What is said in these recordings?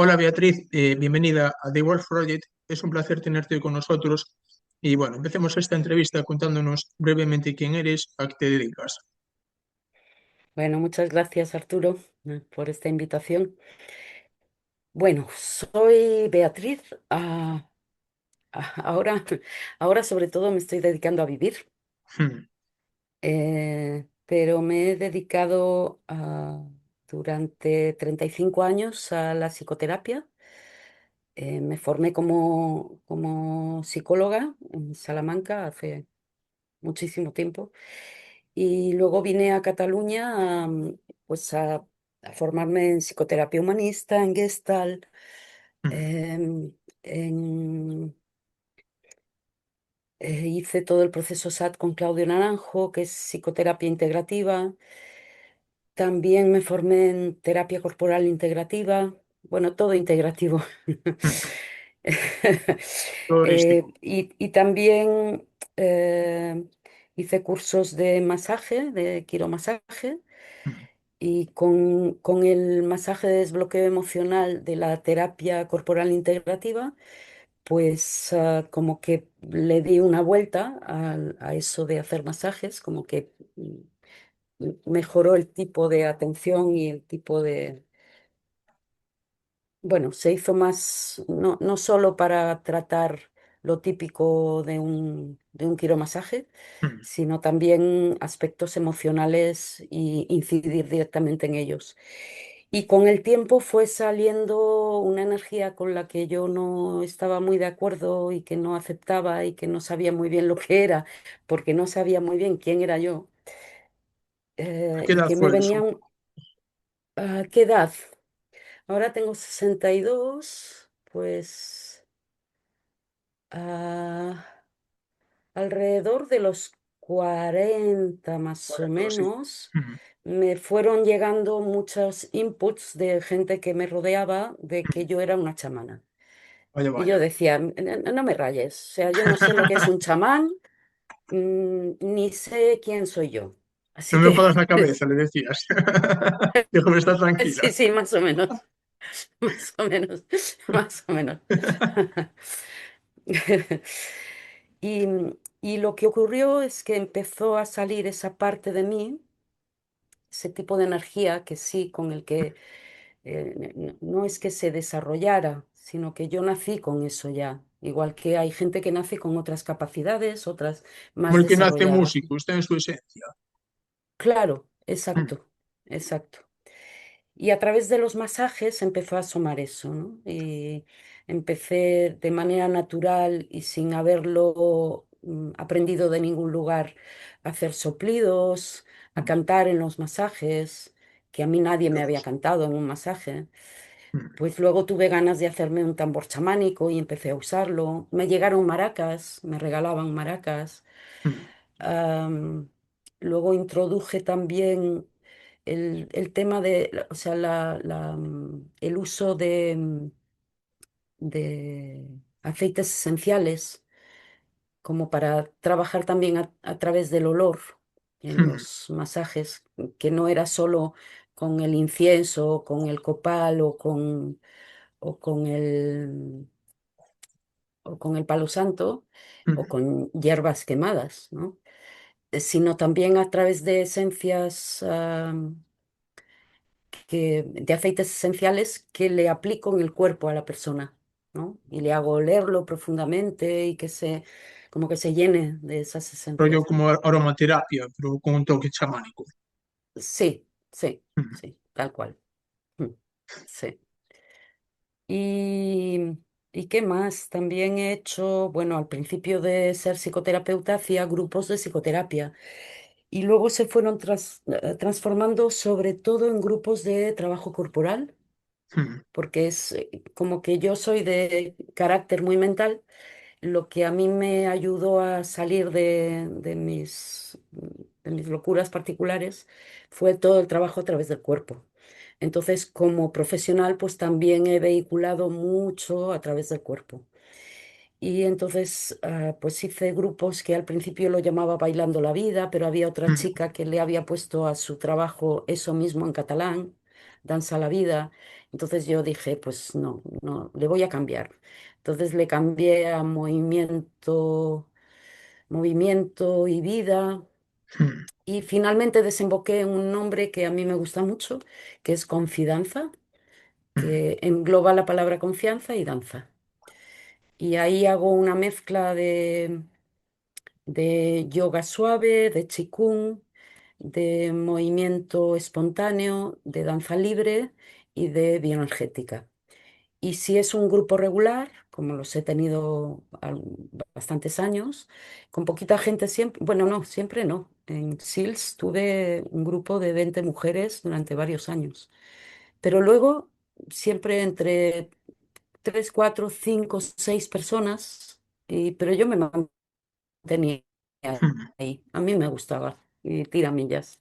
Hola Beatriz, bienvenida a The Wolf Project. Es un placer tenerte hoy con nosotros. Y bueno, empecemos esta entrevista contándonos brevemente quién eres, a qué te dedicas. Bueno, muchas gracias Arturo por esta invitación. Bueno, soy Beatriz. Ahora, ahora sobre todo me estoy dedicando a vivir, Hmm, pero me he dedicado durante 35 años a la psicoterapia. Me formé como psicóloga en Salamanca hace muchísimo tiempo. Y luego vine a Cataluña pues a formarme en psicoterapia humanista, en Gestalt, hmm, em, hice todo el proceso SAT con Claudio Naranjo, que es psicoterapia integrativa. También me formé en terapia corporal integrativa, bueno, todo integrativo. hmm. Todo holístico. Y también eh, hice cursos de masaje, de quiromasaje. Hmm, Y con el masaje de desbloqueo emocional de la terapia corporal integrativa, pues como que le di una vuelta a eso de hacer masajes, como que mejoró el tipo de atención y el tipo de... Bueno, se hizo más, no solo para tratar lo típico de un quiromasaje, hmm. sino también aspectos emocionales y incidir directamente en ellos. Y con el tiempo fue saliendo una energía con la que yo no estaba muy de acuerdo y que no aceptaba y que no sabía muy bien lo que era, porque no sabía muy bien quién era yo, ¿A qué y edad que me fue eso? venían... ¿A qué edad? Ahora tengo 62, pues ah, alrededor de los 40 más o 40 o así. menos. Hmm, Me fueron llegando muchos inputs de gente que me rodeaba de hmm. que yo era una chamana. Vaya, Y yo vaya. decía, No me rayes, o sea, yo no sé lo que es un chamán, ni sé quién soy yo. No Así me que, jodas la cabeza, le decías. Déjame estar tranquila. sí, sí, más o menos, más o menos, más o menos. Y, y lo que ocurrió es que empezó a salir esa parte de mí, ese tipo de energía que sí, con el que no es que se desarrollara, sino que yo nací con eso ya. Igual que hay gente que nace con otras capacidades, otras Como más el que nace desarrolladas. músico, está en su esencia. Claro, Hmm, exacto, exacto. Y a través de los masajes empezó a asomar eso, ¿no? Y empecé de manera natural y sin haberlo aprendido de ningún lugar a hacer soplidos, a hmm. cantar en los masajes, que a mí nadie me había Dios. cantado en un masaje. Hmm, Pues luego tuve ganas de hacerme un tambor chamánico y empecé a usarlo. Me llegaron maracas, me regalaban maracas. hmm, Am, Luego introduje también el tema de, o sea, el uso de aceites esenciales como para trabajar también a través del olor en hmm, los masajes, que no era solo con el incienso, o con el copal o con el palo santo o hmm. con hierbas quemadas, ¿no? Sino también a través de esencias, de aceites esenciales que le aplico en el cuerpo a la persona, ¿no? Y le hago olerlo profundamente y como que se llene de esas Rollo esencias. como aromaterapia, pero con un toque chamánico. Sí, sí, Hmm, sí, tal cual. Mm, sí. Y, ¿Y qué más? También he hecho, bueno, al principio de ser psicoterapeuta hacía grupos de psicoterapia y luego se fueron transformando sobre todo en grupos de trabajo corporal, hmm, porque es como que yo soy de carácter muy mental, lo que a mí me ayudó a salir de mis locuras particulares fue todo el trabajo a través del cuerpo. Entonces, como profesional, pues también he vehiculado mucho a través del cuerpo. Y entonces, pues hice grupos que al principio lo llamaba Bailando la Vida, pero había otra hmm. chica que le había puesto a su trabajo eso mismo en catalán, danza a la vida. Entonces yo dije, pues no, no, le voy a cambiar. Entonces le cambié a movimiento y vida. mm, Y finalmente desemboqué en un nombre que a mí me gusta mucho, que es Confidanza, mm, que engloba la palabra confianza y danza. Y ahí hago una mezcla de yoga suave, de qigong, de movimiento espontáneo, de danza libre y de bioenergética. Y si es un grupo regular, como los he tenido bastantes años, con poquita gente siempre, bueno, no, siempre no. En SEALS tuve un grupo de 20 mujeres durante varios años, pero luego siempre entre 3 4 5 6 personas, pero yo me mantenía mm. ahí. A mí me gustaba y tiramillas.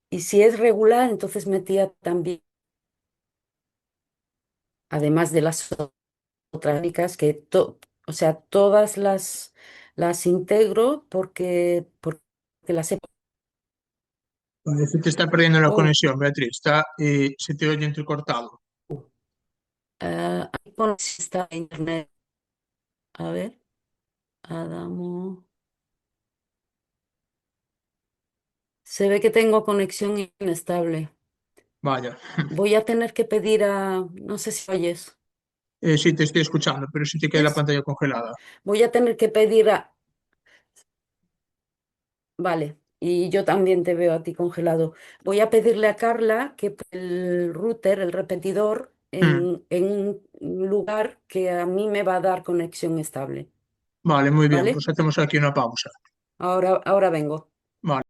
Y si es regular, entonces metía también, además de las otras técnicas, o sea, todas las integro porque las he... Vale, se te está perdiendo la Oh, conexión, Beatriz. Se te oye entrecortado. ahí pone si está internet. A ver, Adamo. Se ve que tengo conexión inestable. Vaya. Voy a tener que pedir a... No sé si oyes. Sí, te estoy escuchando, pero sí te queda la ¿Ves? pantalla congelada. Voy a tener que pedir a... Vale, y yo también te veo a ti congelado. Voy a pedirle a Carla que ponga el router, el repetidor, Mm, en un lugar que a mí me va a dar conexión estable. vale, muy bien, ¿Vale? pues hacemos aquí una pausa. Ahora vengo. Vale.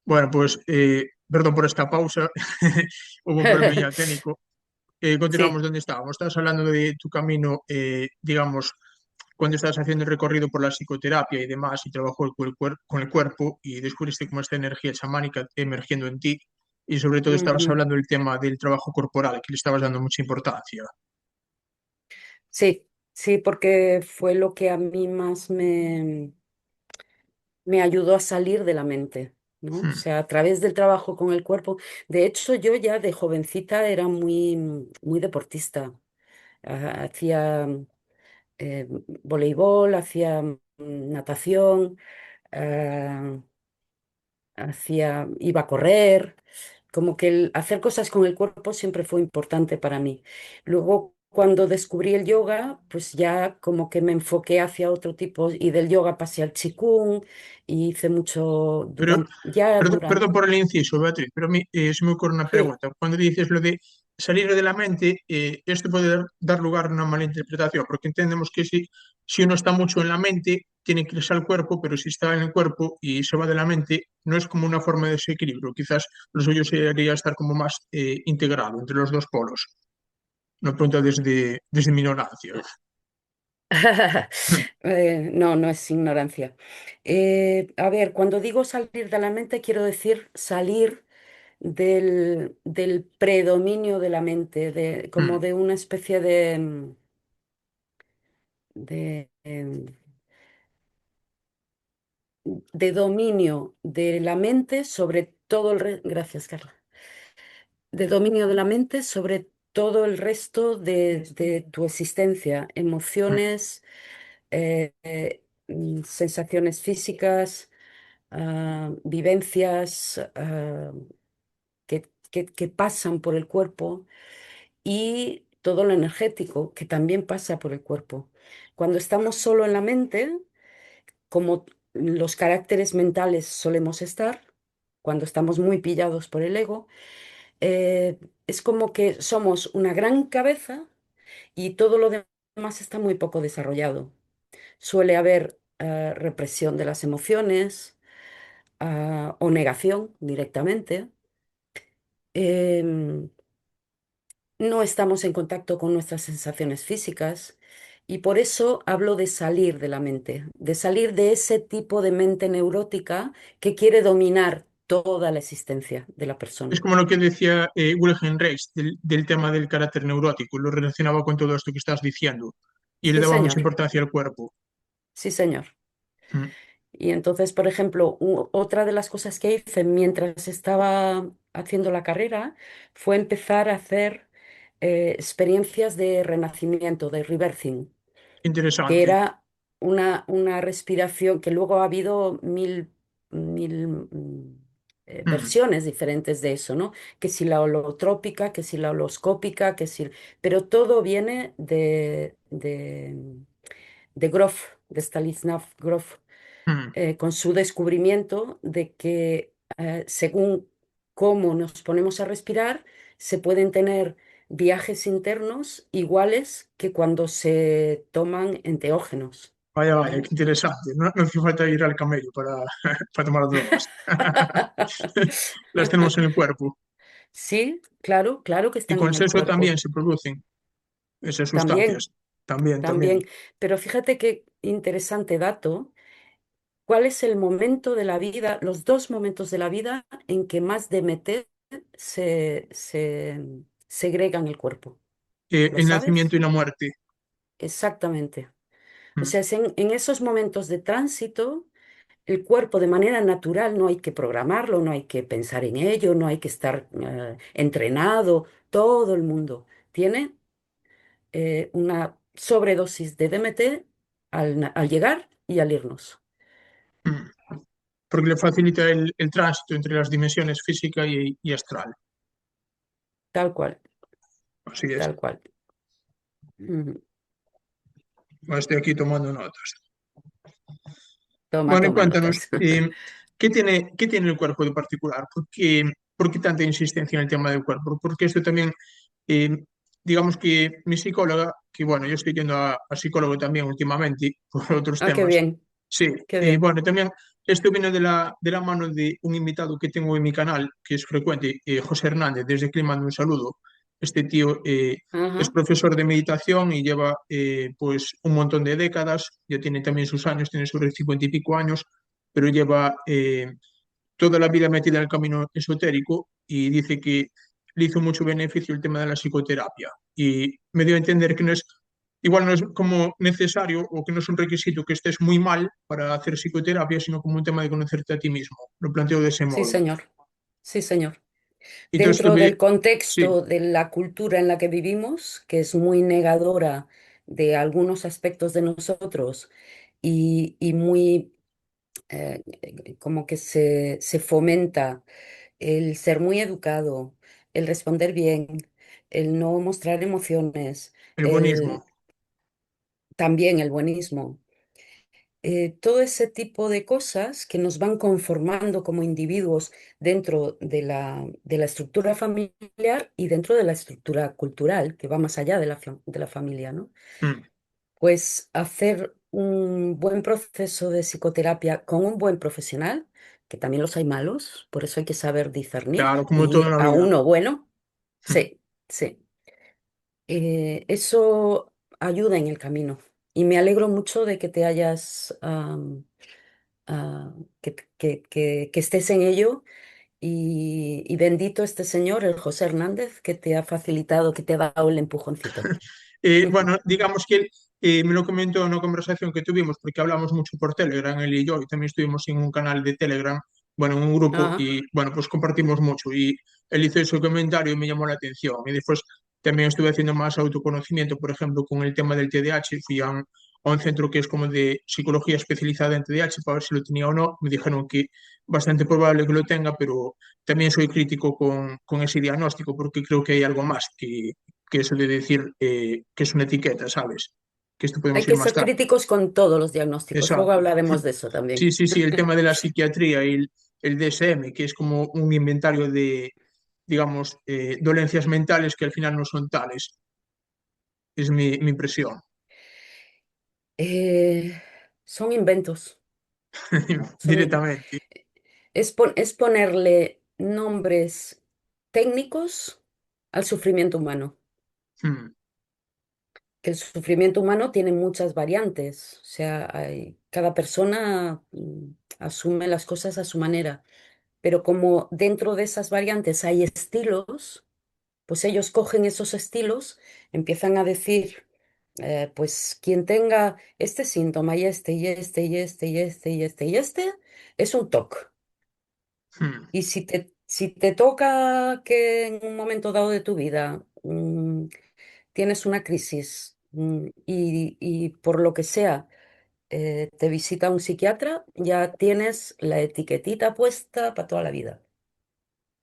Bueno, pues perdón por esta pausa. Hubo un problemilla técnico. Continuamos Sí. donde estábamos. Estás hablando de tu camino, digamos, cuando estás haciendo el recorrido por la psicoterapia y demás, y trabajo con el cuerpo y descubriste como esta energía chamánica emergiendo en ti. Y sobre todo estabas Ujú. hablando del tema del trabajo corporal, que le estabas dando mucha importancia. Sí, sí, porque fue lo que a mí más me ayudó a salir de la mente, ¿no? O Hmm. sea, a través del trabajo con el cuerpo. De hecho, yo ya de jovencita era muy deportista. Hacía voleibol, hacía natación, ah, iba a correr, como que el hacer cosas con el cuerpo siempre fue importante para mí. Luego, cuando descubrí el yoga, pues ya como que me enfoqué hacia otro tipo y del yoga pasé al qigong y hice mucho Pero, durante, perdón por el inciso, Beatriz, pero a mí se me ocurre una sí, pregunta. Cuando dices lo de salir de la mente, esto puede dar lugar a una mala interpretación, porque entendemos que si uno está mucho en la mente, tiene que irse al cuerpo, pero si está en el cuerpo y se va de la mente, no es como una forma de desequilibrio. Quizás lo suyo sería estar como más integrado entre los dos polos. Una pregunta desde mi ignorancia. No, no es ignorancia. A ver, cuando digo salir de la mente, quiero decir salir del predominio de la mente, como de una especie de dominio de la mente sobre todo Gracias, Carla. De dominio de la mente sobre todo el resto de tu existencia, emociones, sensaciones físicas, vivencias que pasan por el cuerpo y todo lo energético que también pasa por el cuerpo. Cuando estamos solo en la mente, como los caracteres mentales solemos estar, cuando estamos muy pillados por el ego, eh, es como que somos una gran cabeza y todo lo demás está muy poco desarrollado. Suele haber represión de las emociones, o negación directamente. Em, no estamos en contacto con nuestras sensaciones físicas y por eso hablo de salir de la mente, de salir de ese tipo de mente neurótica que quiere dominar toda la existencia de la Es persona. como lo que decía Wilhelm Reich del tema del carácter neurótico, lo relacionaba con todo esto que estás diciendo y le Sí, daba mucha señor. importancia al cuerpo. Sí, señor. Mm, Y entonces, por ejemplo, otra de las cosas que hice mientras estaba haciendo la carrera fue empezar a hacer experiencias de renacimiento, de rebirthing, que Interesante. era una respiración que luego ha habido mil Mm, versiones diferentes de eso, ¿no? Que si la holotrópica, que si la holoscópica, que si... Pero todo viene de Grof, de Stanislav Grof, mm. con su descubrimiento de que según cómo nos ponemos a respirar, se pueden tener viajes internos iguales que cuando se toman enteógenos. Vaya, vaya, qué ¿Vale? interesante. No, no hace falta ir al camello para, para tomar drogas. Las tenemos en el cuerpo. Sí, claro, claro que Y están con en el sexo también cuerpo. se producen esas También, sustancias. También, también. también. Pero fíjate qué interesante dato. ¿Cuál es el momento de la vida, los dos momentos de la vida en que más DMT se segrega en el cuerpo? ¿Lo El nacimiento sabes? y la muerte. Exactamente. O Mm, sea, es en esos momentos de tránsito, el cuerpo de manera natural no hay que programarlo, no hay que pensar en ello, no hay que estar entrenado. Todo el mundo tiene una sobredosis de DMT al llegar y al irnos. mm. Porque le facilita el tránsito entre las dimensiones física y astral. Tal cual, Así es. tal cual. Ujú. Bueno, estoy aquí tomando notas. Toma, Bueno, y toma cuéntanos, notas. qué tiene el cuerpo de particular? Por qué tanta insistencia en el tema del cuerpo? Porque esto también, eh, digamos que mi psicóloga, que bueno, yo estoy yendo a psicólogo también últimamente por otros Ah, qué temas, bien, sí, qué bien. bueno, también esto viene de la mano de un invitado que tengo en mi canal, que es frecuente, José Hernández, desde aquí le mando un saludo. Este tío es Ajá. profesor de meditación y lleva pues un montón de décadas, ya tiene también sus años, tiene sobre 50 y pico años, pero lleva toda la vida metida en el camino esotérico y dice que le hizo mucho beneficio el tema de la psicoterapia. Y me dio a entender que no es, igual no es como necesario o que no es un requisito que estés muy mal para hacer psicoterapia, sino como un tema de conocerte a ti mismo. Lo planteo de ese Sí, modo. señor. Sí, señor. Y entonces Dentro del sí, contexto de la cultura en la que vivimos, que es muy negadora de algunos aspectos de nosotros y muy como que se fomenta el ser muy educado, el responder bien, el no mostrar emociones, el buenismo, el, también el buenismo. Todo ese tipo de cosas que nos van conformando como individuos dentro de la estructura familiar y dentro de la estructura cultural, que va más allá de la familia, ¿no? mm, Pues hacer un buen proceso de psicoterapia con un buen profesional, que también los hay malos, por eso hay que saber discernir claro, como y todo en ir la a vida. uno bueno. Mm. Sí, sí. Eso ayuda en el camino. Y me alegro mucho de que te hayas ah, que estés en ello y bendito este señor, el José Hernández, que te ha facilitado, que te ha dado el empujoncito. Bueno, digamos que él me lo comentó en una conversación que tuvimos, porque hablamos mucho por Telegram, él y yo, y también estuvimos en un canal de Telegram, bueno, en un grupo, Ajá. y bueno, pues compartimos mucho. Y él hizo ese comentario y me llamó la atención. Y después también estuve haciendo más autoconocimiento, por ejemplo, con el tema del TDAH. Fui a un centro que es como de psicología especializada en TDAH para ver si lo tenía o no. Me dijeron que bastante probable que lo tenga, pero también soy crítico con ese diagnóstico porque creo que hay algo más que eso de decir que es una etiqueta, ¿sabes? Que esto Hay podemos ir que más ser tarde. críticos con todos los diagnósticos. Luego Exacto. hablaremos de eso Sí, también. sí, sí, el tema de la psiquiatría y el DSM, que es como un inventario de, digamos, dolencias mentales que al final no son tales, es mi impresión. Eh, son inventos. Son, Directamente. es ponerle nombres técnicos al sufrimiento humano. Hmm. Que el sufrimiento humano tiene muchas variantes. O sea, cada persona asume las cosas a su manera. Pero como dentro de esas variantes hay estilos, pues ellos cogen esos estilos, empiezan a decir, pues quien tenga este síntoma y este y este y este y este y este y este, es un TOC. Hmm. Y Si te toca que en un momento dado de tu vida tienes una crisis y por lo que sea te visita un psiquiatra, ya tienes la etiquetita puesta para toda la vida.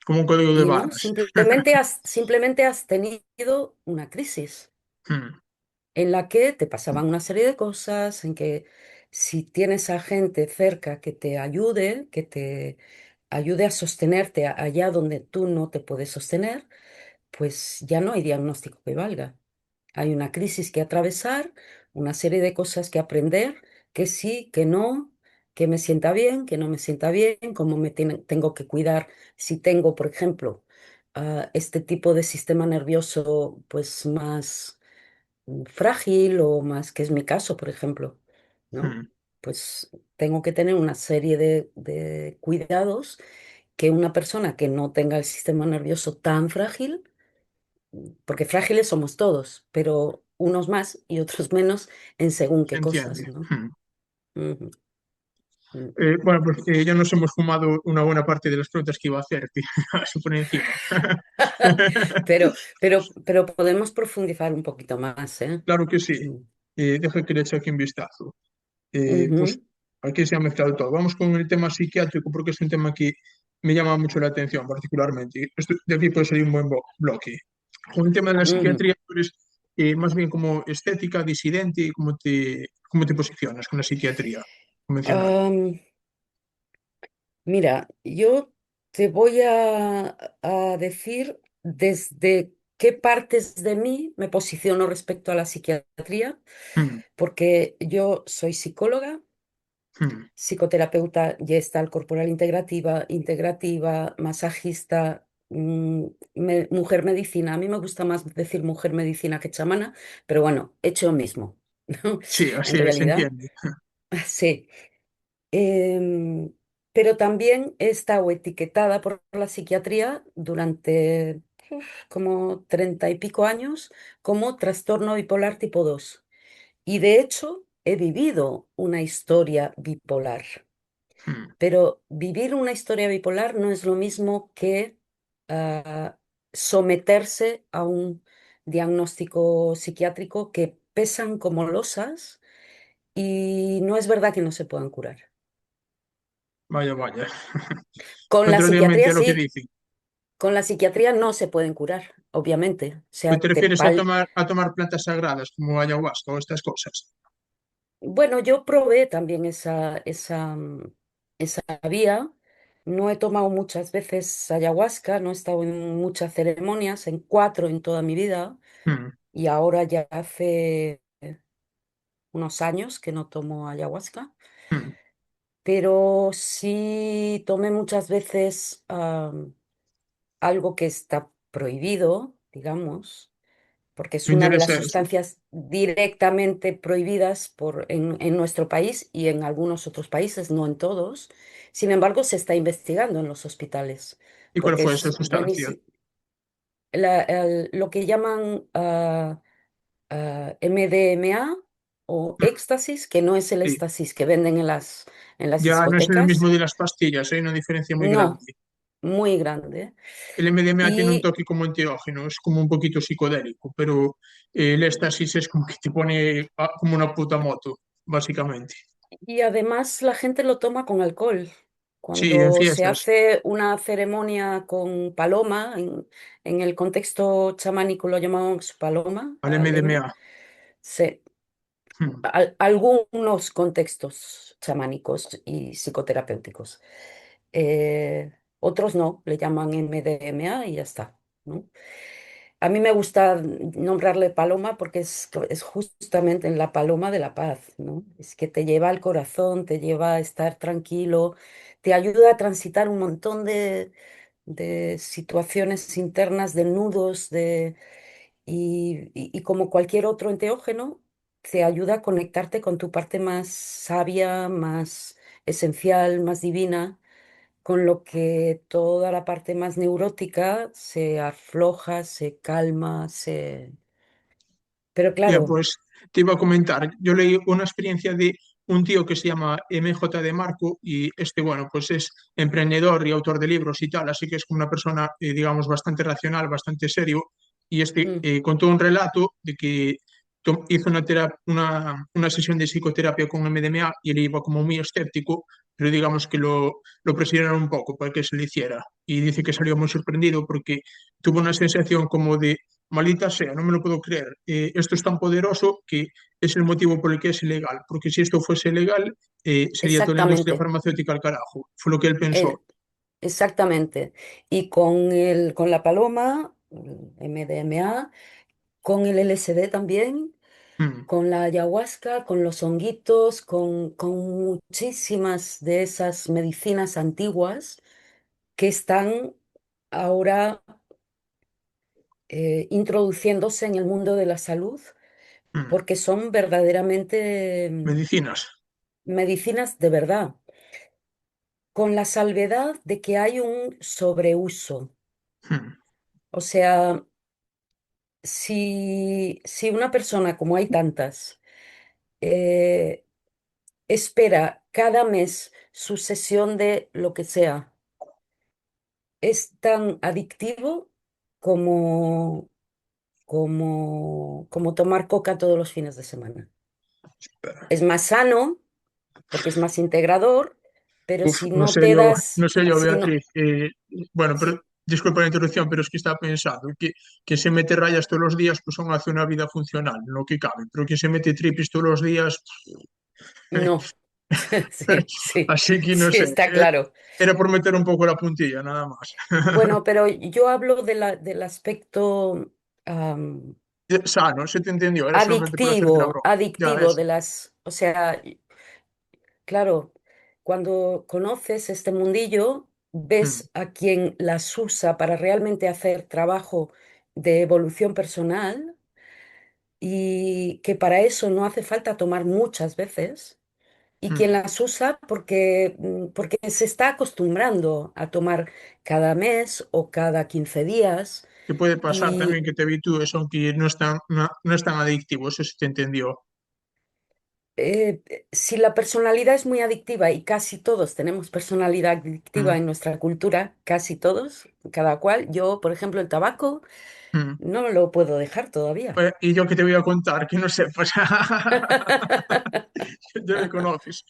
como un código de Y no, barras. simplemente has tenido una crisis Hmm, en la que te pasaban una serie de cosas, en que si tienes a gente cerca que te ayude a sostenerte allá donde tú no te puedes sostener, pues ya no hay diagnóstico que valga. Hay una crisis que atravesar, una serie de cosas que aprender, que sí, que no, que me sienta bien, que no me sienta bien, cómo tengo que cuidar si tengo, por ejemplo, este tipo de sistema nervioso pues más frágil o más, que es mi caso, por ejemplo, ¿no? hmm. Pues tengo que tener una serie de cuidados que una persona que no tenga el sistema nervioso tan frágil, porque frágiles somos todos, pero unos más y otros menos en según Se qué entiende. cosas, ¿no? Hmm. Ujú, mm. Bueno, pues ya nos hemos fumado una buena parte de las preguntas que iba a hacer, que se pone encima. Pero podemos profundizar un poquito más, ¿eh? Claro que sí. Mm. Deja que le eche aquí un vistazo. Pues Ujú, aquí se ha mezclado todo. Vamos con el tema psiquiátrico porque es un tema que me llama mucho la atención particularmente. De aquí puede salir un buen bloque. Con el tema de la ujú. psiquiatría, tú eres más bien como estética, disidente, cómo te posicionas con la psiquiatría convencional? Mira, yo te voy a decir desde qué partes de mí me posiciono respecto a la psiquiatría, Hmm, porque yo soy psicóloga, hmm. psicoterapeuta gestal corporal integrativa, masajista, mujer medicina. A mí me gusta más decir mujer medicina que chamana, pero bueno, he hecho lo mismo, ¿no? Sí, En así es, se realidad, entiende. sí. Em, pero también he estado etiquetada por la psiquiatría durante como 30 y pico años como trastorno bipolar tipo 2. Y de hecho, he vivido una historia bipolar. Hmm. Pero vivir una historia bipolar no es lo mismo que ah, someterse a un diagnóstico psiquiátrico que pesan como losas y no es verdad que no se puedan curar. Vaya, vaya. Con la Contrariamente psiquiatría a lo que sí, dicen. con la psiquiatría no se pueden curar, obviamente. O Pues sea, te refieres a tomar plantas sagradas como ayahuasca o estas cosas. bueno, yo probé también esa vía. No he tomado muchas veces ayahuasca, no he estado en muchas ceremonias, en 4 en toda mi vida, Hmm, y ahora ya hace unos años que no tomo ayahuasca, hmm. pero sí tomé muchas veces algo que está prohibido, digamos, porque es Me una de las interesa eso. sustancias directamente prohibidas en nuestro país y en algunos otros países, no en todos. Sin embargo, se está investigando en los hospitales, ¿Y cuál porque fue esa es sustancia? buenísimo. Lo que llaman MDMA o Hmm, éxtasis, que no es el sí. éxtasis que venden en las Ya no es el mismo discotecas, de las pastillas, hay una diferencia muy no, grande. muy grande. El MDMA tiene un Y toque como enteógeno, es como un poquito psicodélico, pero el éxtasis es como que te pone como una puta moto, básicamente. Y además la gente lo toma con alcohol. Sí, en Cuando se fiestas, hace una ceremonia con paloma, en el contexto chamánico lo llamamos paloma, al leña, MDMA. se, Hmm. algunos contextos chamánicos y psicoterapéuticos. Otros no, le llaman MDMA y ya está, ¿no? A mí me gusta nombrarle paloma porque es justamente en la paloma de la paz, ¿no? Es que te lleva al corazón, te lleva a estar tranquilo, te ayuda a transitar un montón de situaciones internas, de nudos, y como cualquier otro enteógeno, te ayuda a conectarte con tu parte más sabia, más esencial, más divina, con lo que toda la parte más neurótica se afloja, se calma, se... Pero Ya, claro, pues te iba a comentar, yo leí una experiencia de un tío que se llama MJ de Marco y bueno, pues es emprendedor y autor de libros y tal, así que es como una persona, digamos, bastante racional, bastante serio y mm, contó un relato de que hizo una sesión de psicoterapia con MDMA y él iba como muy escéptico, pero digamos que lo presionaron un poco para que se le hiciera. Y dice que salió muy sorprendido porque tuvo una sensación como de, maldita sea, no me lo puedo creer, esto es tan poderoso que es el motivo por el que es ilegal, porque si esto fuese legal, sería toda la industria exactamente. farmacéutica al carajo. Fue lo que él eh, pensó. Exactamente. Y con la paloma, MDMA, con el LSD también, Mm, con la ayahuasca, con los honguitos, con muchísimas de esas medicinas antiguas que están ahora introduciéndose en el mundo de la salud, mm. porque son verdaderamente Medicinas. medicinas de verdad, con la salvedad de que hay un sobreuso. Mm, O sea, si una persona, como hay tantas, eh, espera cada mes su sesión de lo que sea, es tan adictivo como, como tomar coca todos los fines de semana. Es más sano porque es más integrador, pero uf, si no no sé te yo, no das, sé yo, si no, Beatriz. Bueno, pero si, disculpa la interrupción, pero es que estaba pensando que quien se mete rayas todos los días, pues aún hace una vida funcional, lo que cabe. Pero quien se mete tripis todos los días, no. Sí, sí, así que no sí, sé. está claro. Era por meter un poco la puntilla, nada más. Bueno, pero yo hablo del aspecto Sano, se te entendió, era solamente para hacerte la adictivo, broma. Ya, adictivo eso. de las, o sea, claro, cuando conoces este mundillo, Mm, ves a quien las usa para realmente hacer trabajo de evolución personal y que para eso no hace falta tomar muchas veces. Y quien mm. las usa porque se está acostumbrando a tomar cada mes o cada 15 días. Que puede pasar también Y que te habitúes, aunque no es tan adictivo, eso sí te entendió. si la personalidad es muy adictiva, y casi todos tenemos personalidad adictiva Mm, en nuestra cultura, casi todos, cada cual, yo, por ejemplo, el tabaco mm. no lo puedo dejar todavía. Y yo que te voy a contar, que no sepas, ya me conoces.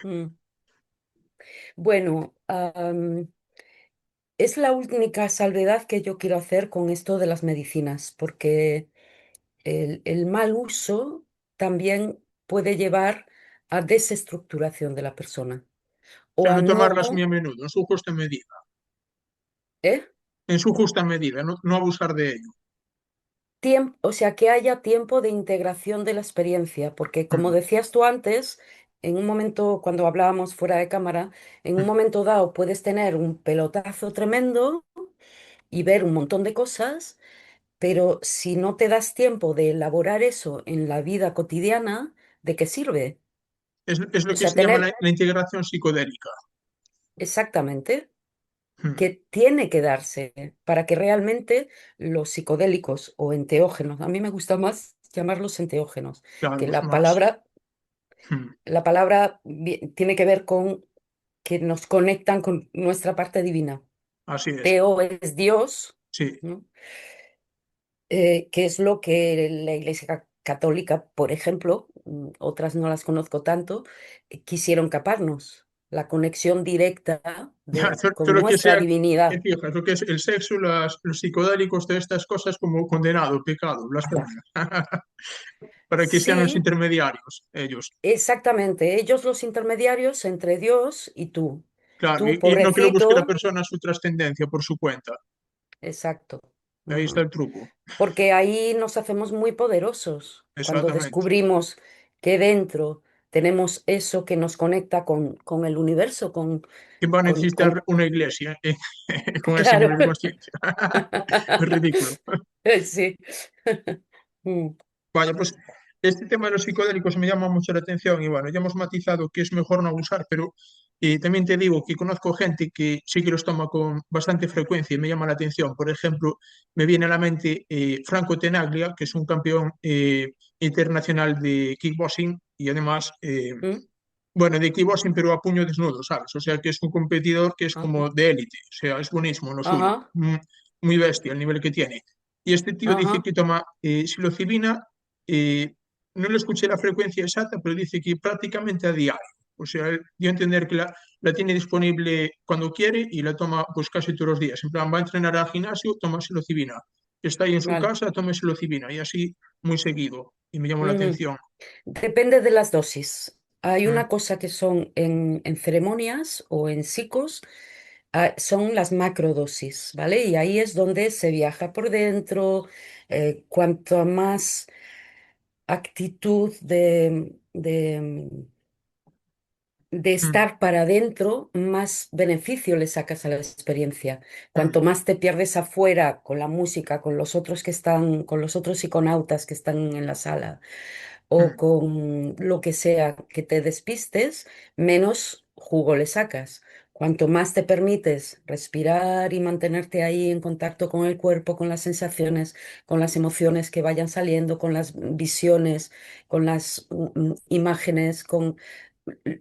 Mm. Bueno, es la única salvedad que yo quiero hacer con esto de las medicinas, porque el mal uso también puede llevar a desestructuración de la persona O sea, o a no tomarlas muy no, a menudo, en su justa medida. ¿eh? En su justa medida, no abusar de ello. O sea, que haya tiempo de integración de la experiencia, porque como Mm, decías tú antes, en un momento, cuando hablábamos fuera de cámara, en un mm. momento dado puedes tener un pelotazo tremendo y ver un montón de cosas, pero si no te das tiempo de elaborar eso en la vida cotidiana, ¿de qué sirve? Es O lo que sea, se llama tener la integración psicodélica. exactamente Mm. que tiene que darse para que realmente los psicodélicos o enteógenos, a mí me gusta más llamarlos enteógenos, que Claro, es más. Mm. la palabra tiene que ver con que nos conectan con nuestra parte divina. Así es. Teo es Dios, Sí. ¿no? Que es lo que la Iglesia Católica, por ejemplo, otras no las conozco tanto, quisieron caparnos, la conexión directa Todo con lo que nuestra sea, te divinidad. fijas, lo que es el sexo, los psicodélicos, todas estas cosas como condenado, pecado, blasfemia. Para que sean los Sí, intermediarios, ellos. exactamente, ellos los intermediarios entre Dios y tú. Claro, Tú, y no que lo busque la pobrecito, persona su trascendencia por su cuenta. exacto. Ahí está Ujú. el truco. Porque ahí nos hacemos muy poderosos cuando Exactamente. descubrimos que dentro tenemos eso que nos conecta con el universo, ¿Quién va a necesitar con... una iglesia con ese Claro. nivel de conciencia? Es ridículo. Sí. Mm, Vaya, pues este tema de los psicodélicos me llama mucho la atención y bueno, ya hemos matizado que es mejor no abusar, pero También te digo que conozco gente que sí que los toma con bastante frecuencia y me llama la atención. Por ejemplo, me viene a la mente Franco Tenaglia, que es un campeón internacional de kickboxing y además, ¿Mm? bueno, de kickboxing pero a puño desnudo, ¿sabes? O sea que es un competidor que es Ajá, como de élite, o sea, es buenísimo en lo suyo. ajá, Muy bestia el nivel que tiene. Y este tío dice ajá. que toma psilocibina, eh, no le escuché la frecuencia exacta, pero dice que prácticamente a diario. O sea, él dio a entender que la tiene disponible cuando quiere y la toma pues casi todos los días. En plan, va a entrenar al gimnasio, toma psilocibina. Está ahí en su Vale. casa, toma psilocibina y así muy seguido. Y me llamó la Ujú. atención. Depende de las dosis. Hay Mm, una cosa que son en ceremonias o en psicos, son las macrodosis, ¿vale? Y ahí es donde se viaja por dentro. Cuanto más actitud de mm, estar para adentro, más beneficio le sacas a la experiencia. mm, Cuanto más te pierdes afuera con la música, con los otros que están, con los otros psiconautas que están en la sala o mm, con lo que sea que te despistes, menos jugo le sacas. Cuanto más te permites respirar y mantenerte ahí en contacto con el cuerpo, con las sensaciones, con las emociones que vayan saliendo, con las visiones, con las imágenes, con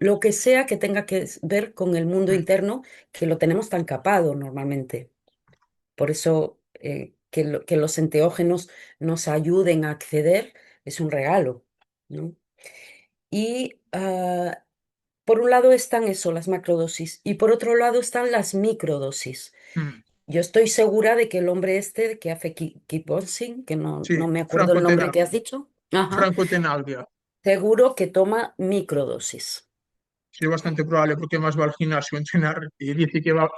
lo que sea que tenga que ver con el mundo mm, interno, que lo tenemos tan capado normalmente. Por eso que los enteógenos nos ayuden a acceder es un regalo, ¿no? Y por un lado están eso, las macrodosis, y por otro lado están las microdosis. mm. Yo estoy segura de que el hombre este que hace kickboxing, que no, Sí, no me acuerdo el nombre que has dicho, ajá, Franco Tenaglia. seguro que toma microdosis. Sí, es bastante probable porque más va al gimnasio a entrenar y dice que va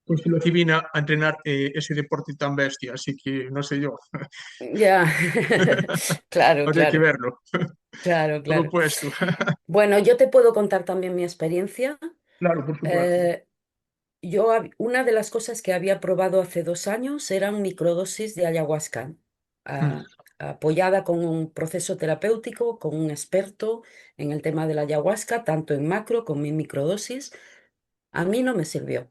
con psilocibina a entrenar ese deporte tan bestia, así que no sé yo. Ya, claro, Habría que claro, verlo, claro, todo claro. puesto. Bueno, yo te puedo contar también mi experiencia. Claro, por supuesto. Eh, una de las cosas que había probado hace 2 años eran microdosis de ayahuasca, Mm, ah, apoyada con un proceso terapéutico, con un experto en el tema de la ayahuasca, tanto en macro como en microdosis. A mí no me sirvió.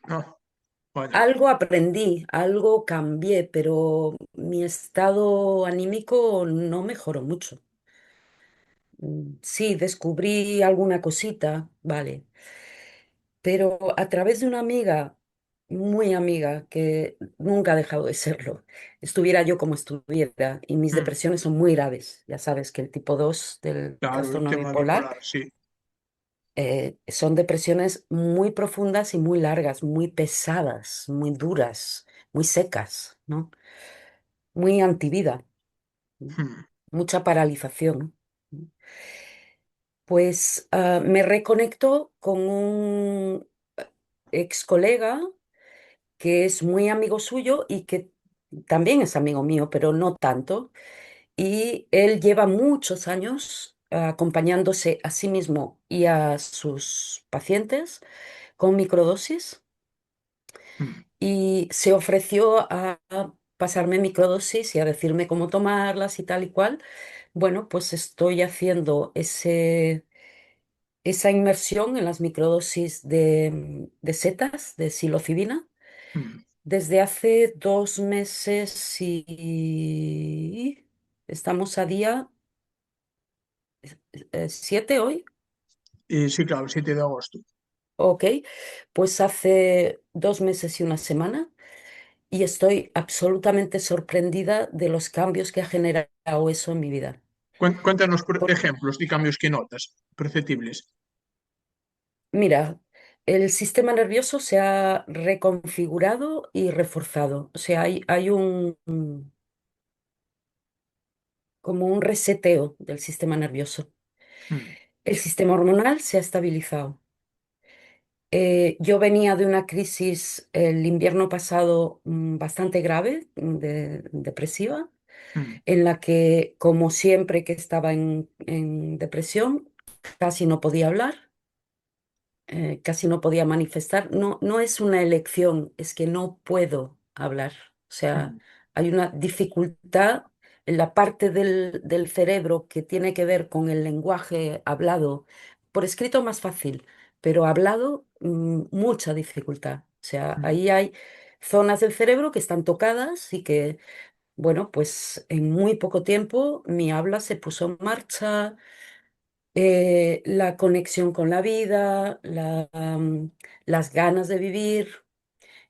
no, vaya. Algo aprendí, algo cambié, pero mi estado anímico no mejoró mucho. Sí, descubrí alguna cosita, vale, pero a través de una amiga, muy amiga, que nunca ha dejado de serlo, estuviera yo como estuviera, y mis Mm, depresiones son muy graves, ya sabes que el tipo 2 del claro, el trastorno tema bipolar bipolar, sí. son depresiones muy profundas y muy largas, muy pesadas, muy duras, muy secas, ¿no? Muy antivida, ¿no? Mm, Mucha paralización, ¿no? Pues me reconecto con un ex colega que es muy amigo suyo y que también es amigo mío, pero no tanto. Y él lleva muchos años acompañándose a sí mismo y a sus pacientes con microdosis mm, y se ofreció a pasarme microdosis y a decirme cómo tomarlas y tal y cual. Bueno, pues estoy haciendo esa inmersión en las microdosis de setas, de psilocibina, mm. desde hace 2 meses y estamos a día 7 hoy, Y sí, claro, el 7 de agosto. ok, pues hace 2 meses y una semana y estoy absolutamente sorprendida de los cambios que ha generado eso en mi vida. Cuéntanos por Por- ejemplos de cambios que notas perceptibles. Mira, el sistema nervioso se ha reconfigurado y reforzado, o sea, hay como un reseteo del sistema nervioso. Mm, El sistema hormonal se ha estabilizado. Yo venía de una crisis el invierno pasado bastante grave, depresiva, mm, en la que, como siempre que estaba en depresión, casi no podía hablar, casi no podía manifestar. No, no es una elección, es que no puedo hablar. O sea, mm, hay una dificultad en la parte del cerebro que tiene que ver con el lenguaje hablado. Por escrito más fácil, pero hablado, mucha dificultad. O sea, mm, ahí hay zonas del cerebro que están tocadas y que, bueno, pues en muy poco tiempo mi habla se puso en marcha, la conexión con la vida, las ganas de vivir,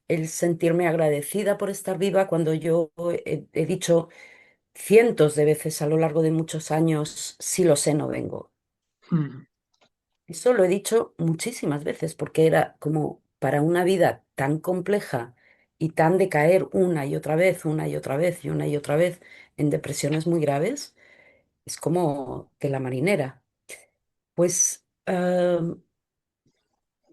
el sentirme agradecida por estar viva cuando yo he dicho cientos de veces a lo largo de muchos años, si lo sé, no vengo. mm. Eso lo he dicho muchísimas veces porque era como para una vida tan compleja y tan de caer una y otra vez, una y otra vez y una y otra vez en depresiones muy graves, es como de la marinera. Pues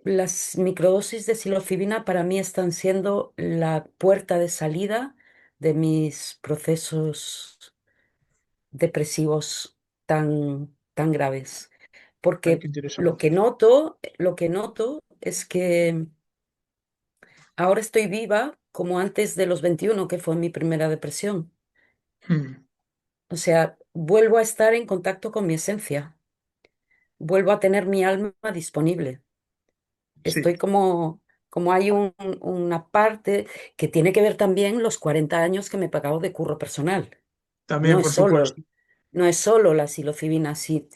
las microdosis de psilocibina para mí están siendo la puerta de salida de mis procesos depresivos tan graves. Ay, qué Porque interesante. lo que noto es que ahora estoy viva como antes de los 21 que fue mi primera depresión. Mm, O sea, vuelvo a estar en contacto con mi esencia, vuelvo a tener mi alma disponible. sí, Estoy como hay una parte que tiene que ver también los 40 años que me he pagado de curro personal. también No es por supuesto. solo, no es solo la psilocibina. Si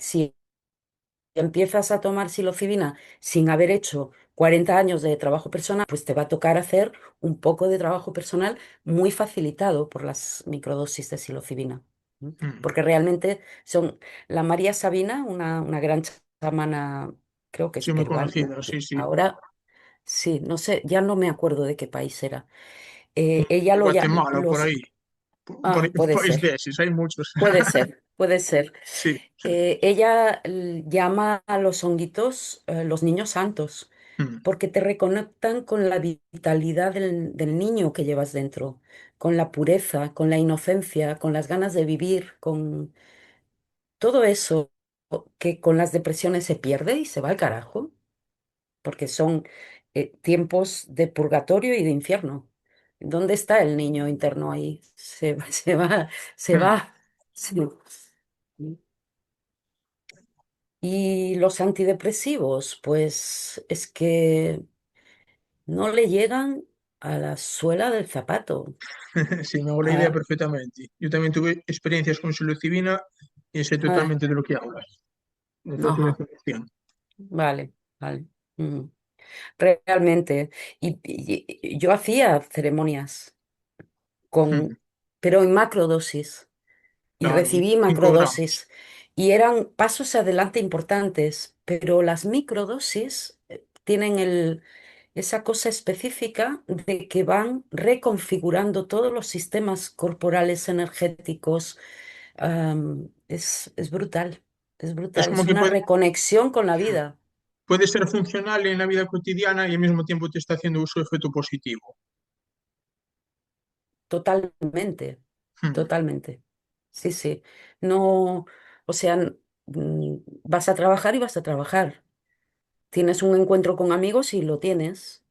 empiezas a tomar psilocibina sin haber hecho 40 años de trabajo personal, pues te va a tocar hacer un poco de trabajo personal muy facilitado por las microdosis de psilocibina. ¿M? Mm. Porque realmente son la María Sabina, una gran chamana, creo que es Sí, muy peruana. conocida, sí, sí. Ahora sí, no sé, ya no me acuerdo de qué país era. Ella De lo llama Guatemala, por ahí. Ah, Un puede país de ser, esos, hay muchos. puede ser, puede ser. Sí, Ella llama a los honguitos los niños santos, mm, porque te reconectan con la vitalidad del niño que llevas dentro, con la pureza, con la inocencia, con las ganas de vivir, con todo eso que con las depresiones se pierde y se va al carajo, porque son tiempos de purgatorio y de infierno. ¿Dónde está el niño interno ahí? Se va, se va, se mm. va. Sí. Y los antidepresivos, pues es que no le llegan a la suela del zapato. Sí, me hago la idea Ah, perfectamente. Yo también tuve experiencias con psilocibina y sé ah, totalmente de lo que hablas. Fue tu ajá, definición. vale, vale. Realmente. Y yo hacía ceremonias Mm. con, pero en macrodosis. Y Claro, recibí 5 gramos. macrodosis. Y eran pasos adelante importantes, pero las microdosis tienen esa cosa específica de que van reconfigurando todos los sistemas corporales energéticos. Es brutal, es Es brutal, como es que una reconexión con la vida, puede ser funcional en la vida cotidiana y al mismo tiempo te está haciendo su efecto positivo. totalmente, Mm. totalmente. Sí, sí. No, o sea, vas a trabajar y vas a trabajar. Tienes un encuentro con amigos y lo tienes.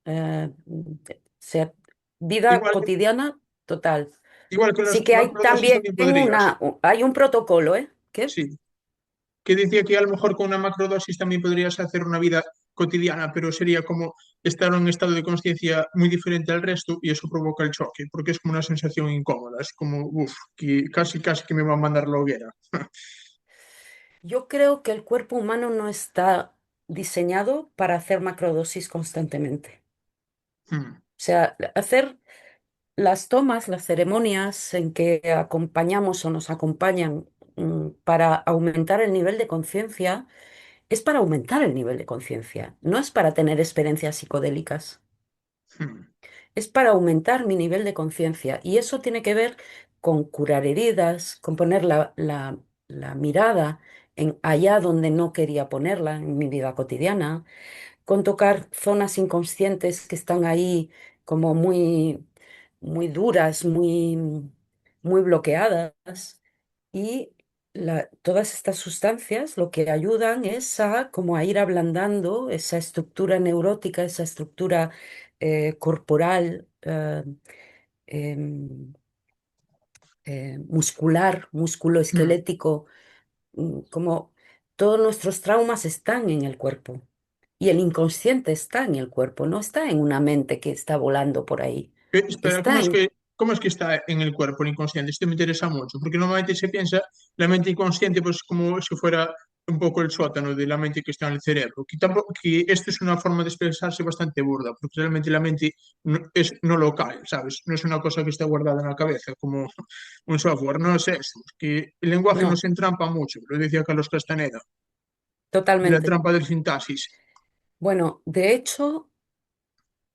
Sea, vida Igual, cotidiana total. igual que Sí las que hay macrodosis también también podrías. hay un protocolo, ¿eh? ¿Qué? Sí, que decía que a lo mejor con una macrodosis también podrías hacer una vida cotidiana, pero sería como estar en un estado de conciencia muy diferente al resto y eso provoca el choque, porque es como una sensación incómoda, es como, uff, que casi que me va a mandar la hoguera. Yo creo que el cuerpo humano no está diseñado para hacer macrodosis constantemente. Mm, O sea, hacer las tomas, las ceremonias en que acompañamos o nos acompañan para aumentar el nivel de conciencia, es para aumentar el nivel de conciencia, no es para tener experiencias psicodélicas. mm, Es para aumentar mi nivel de conciencia y eso tiene que ver con curar heridas, con poner la mirada en allá donde no quería ponerla en mi vida cotidiana, con tocar zonas inconscientes que están ahí como muy duras, muy bloqueadas. Y todas estas sustancias lo que ayudan es a como a ir ablandando esa estructura neurótica, esa estructura corporal, em, muscular, músculo mm. esquelético, como todos nuestros traumas están en el cuerpo. Y el inconsciente está en el cuerpo, no está en una mente que está volando por ahí. Espera, Está en... cómo es que está en el cuerpo el inconsciente? Esto me interesa mucho, porque normalmente se piensa la mente inconsciente pues como si fuera un poco el sótano de la mente que está en el cerebro, que esto es una forma de expresarse bastante burda, porque realmente la mente es no local, ¿sabes? No es una cosa que está guardada en la cabeza como un software, no es eso, es que el lenguaje No, nos entrampa mucho, lo decía Carlos Castaneda, de la totalmente. trampa del sintaxis, Bueno, de hecho,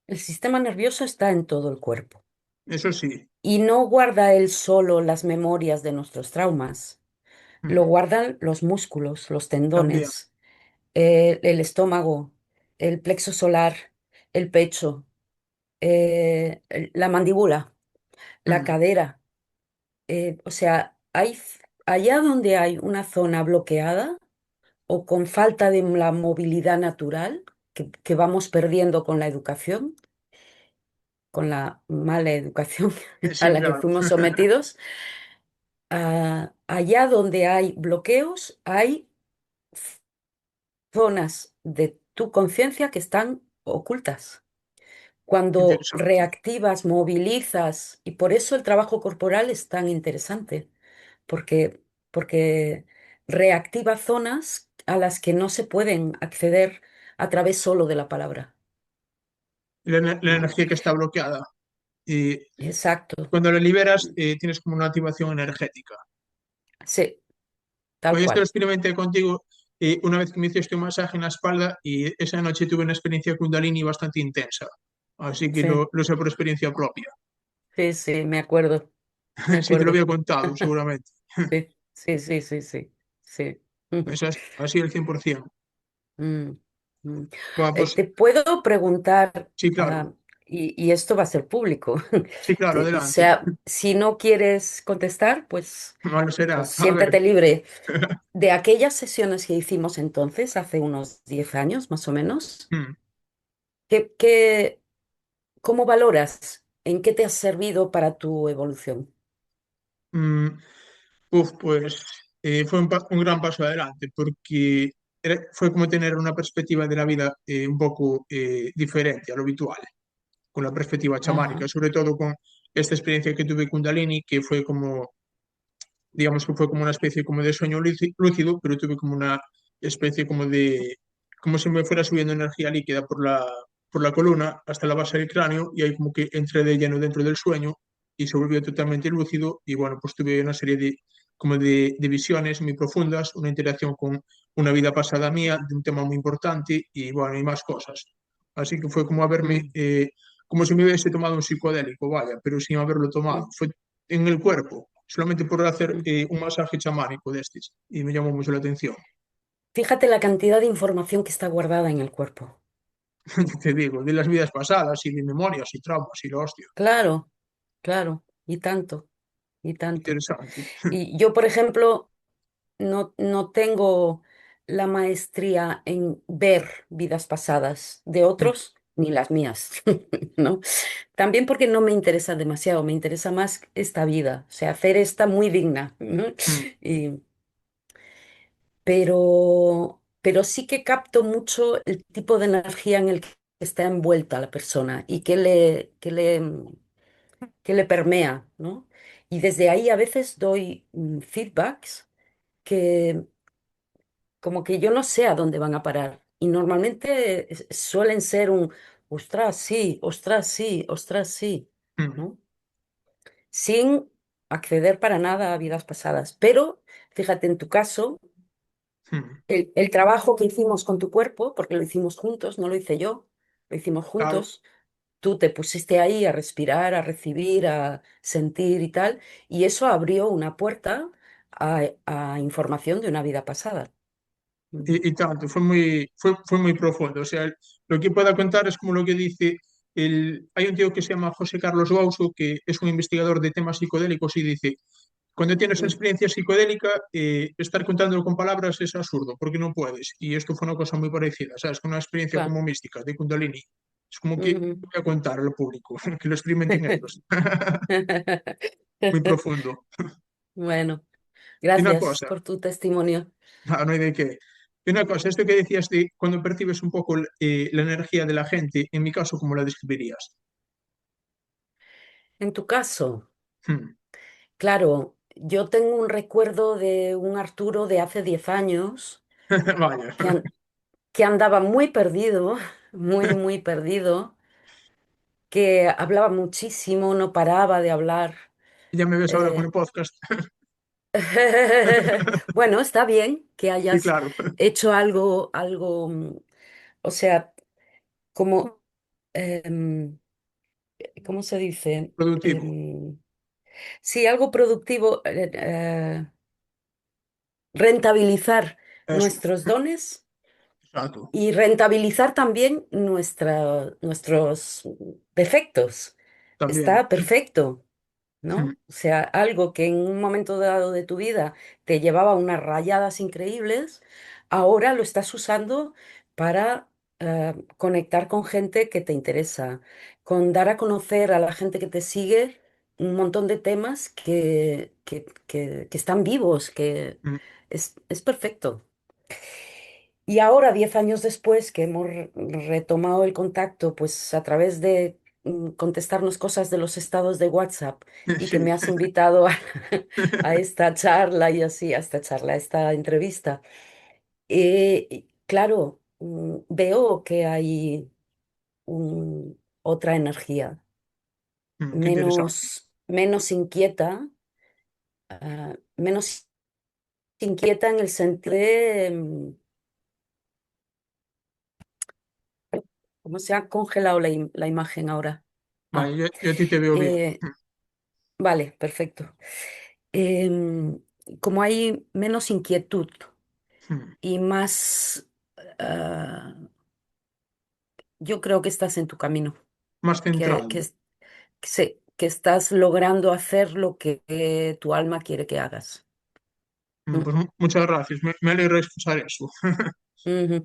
el sistema nervioso está en todo el cuerpo eso sí, y no guarda él solo las memorias de nuestros traumas, lo mm, guardan los músculos, los también, tendones, el estómago, el plexo solar, el pecho, la mandíbula, la mm, cadera. O sea, allá donde hay una zona bloqueada o con falta de la movilidad natural que vamos perdiendo con la educación, con la mala educación a sí, la que claro, fuimos sometidos, allá donde hay bloqueos, hay zonas de tu conciencia que están ocultas. Cuando interesante. reactivas, movilizas, y por eso el trabajo corporal es tan interesante, porque reactiva zonas a las que no se pueden acceder a través solo de la palabra, La ¿no? energía que está bloqueada. Y Exacto. cuando la liberas, tienes como una activación energética. Sí, tal Pues esto lo cual. experimenté contigo una vez que me hiciste un masaje en la espalda y esa noche tuve una experiencia Kundalini bastante intensa. Así que Sí, lo sé por experiencia propia. sí, sí, me acuerdo, me Sí, te lo había acuerdo. contado, seguramente. Sí, sí, sí, sí, sí, sí. Eso es así el 100%. Mm, mm. Bueno, pues Te puedo preguntar, sí, claro. ah, y esto va a ser público. Sí, claro, O adelante. sea, si no quieres contestar, Malo pues será. A ver. siéntete libre. De aquellas sesiones que hicimos entonces, hace unos 10 años más o menos, Mm, ¿qué, qué- cómo valoras? ¿En qué te ha servido para tu evolución? mm, pues fue un gran paso adelante porque fue como tener una perspectiva de la vida un poco diferente a lo habitual, con la perspectiva chamánica, Ajá. sobre todo con esta experiencia que tuve Kundalini, que fue como, digamos que fue como una especie como de sueño lúcido, pero tuve como una especie como de, como si me fuera subiendo energía líquida por la columna hasta la base del cráneo y ahí como que entré de lleno dentro del sueño y se volvió totalmente lúcido y bueno, pues tuve una serie de, como de visiones muy profundas, una interacción con una vida pasada mía de un tema muy importante y bueno, y más cosas. Así que fue como haberme, Mm, como si me hubiese tomado un psicodélico, vaya, pero sin haberlo tomado. mm, Fue en el cuerpo, solamente por hacer mm. un masaje chamánico de estos. Y me llamó mucho la atención. Fíjate la cantidad de información que está guardada en el cuerpo. Te digo, de las vidas pasadas y de memorias y traumas y lo hostia. Claro, claro, y tanto, y tanto. Interesante. Y yo, por ejemplo, no tengo la maestría en ver vidas pasadas de Mm, otros, ni las mías, ¿no? También porque no me interesa demasiado, me interesa más esta vida, o sea, hacer esta muy digna, ¿no? mm, Y- pero sí que capto mucho el tipo de energía en el que está envuelta la persona y que le permea, ¿no? Y desde ahí a veces doy feedbacks que como que yo no sé a dónde van a parar. Y normalmente suelen ser ostras, sí, ostras, sí, mm, ¿no? Sin acceder para nada a vidas pasadas. Pero fíjate, en tu caso, mm. el trabajo que hicimos con tu cuerpo, porque lo hicimos juntos, no lo hice yo, lo hicimos Claro. juntos, tú te pusiste ahí a respirar, a recibir, a sentir y tal, y eso abrió una puerta a información de una vida pasada. Mm. Y tanto, fue muy profundo. O sea, lo que pueda contar es como lo que dice hay un tío que se llama José Carlos Bauso, que es un investigador de temas psicodélicos y dice, cuando tienes una Mm, experiencia psicodélica, estar contándolo con palabras es absurdo, porque no puedes. Y esto fue una cosa muy parecida, ¿sabes? Con una experiencia claro. como mística, de Kundalini. Es como que Ujú. voy a contar al público, que lo experimenten ellos. Muy profundo. Bueno, Y una gracias cosa, por tu testimonio. no hay de qué. Y una cosa, esto que decías de cuando percibes un poco la energía de la gente, en mi caso, ¿cómo la describirías? En tu caso, Hmm. claro, yo tengo un recuerdo de un Arturo de hace 10 años Vaya, que, que andaba muy perdido, muy perdido, que hablaba muchísimo, no paraba de hablar. ya me ves ahora con el Eh, podcast. Bueno, está bien que Sí, hayas claro, hecho algo, o sea, como, em, ¿cómo se dice? productivo. Sí, algo productivo, rentabilizar Eso, nuestros dones exacto. y rentabilizar también nuestros defectos. También. Está perfecto. Hmm, ¿No? O sea, algo que en un momento dado de tu vida te llevaba unas rayadas increíbles, ahora lo estás usando para conectar con gente que te interesa, con dar a conocer a la gente que te sigue un montón de temas que están vivos, que hmm. es perfecto. Y ahora, 10 años después que hemos retomado el contacto, pues a través de contestarnos cosas de los estados de WhatsApp y que Sí. me has invitado a, a esta charla y así, a esta charla, a esta entrevista, y claro, veo que hay otra energía, Qué interesante. menos inquieta, menos inquieta en el sentido de, ¿cómo se ha congelado la imagen ahora? Vale, Ah, yo a ti te veo bien. eh, vale, perfecto. Em, Como hay menos inquietud Hmm. y más, ah, yo creo que estás en tu camino, Más que, centrado. que, es- que estás logrando hacer lo que tu alma quiere que hagas. Mm, Pues muchas gracias. Me alegra escuchar eso. ujú.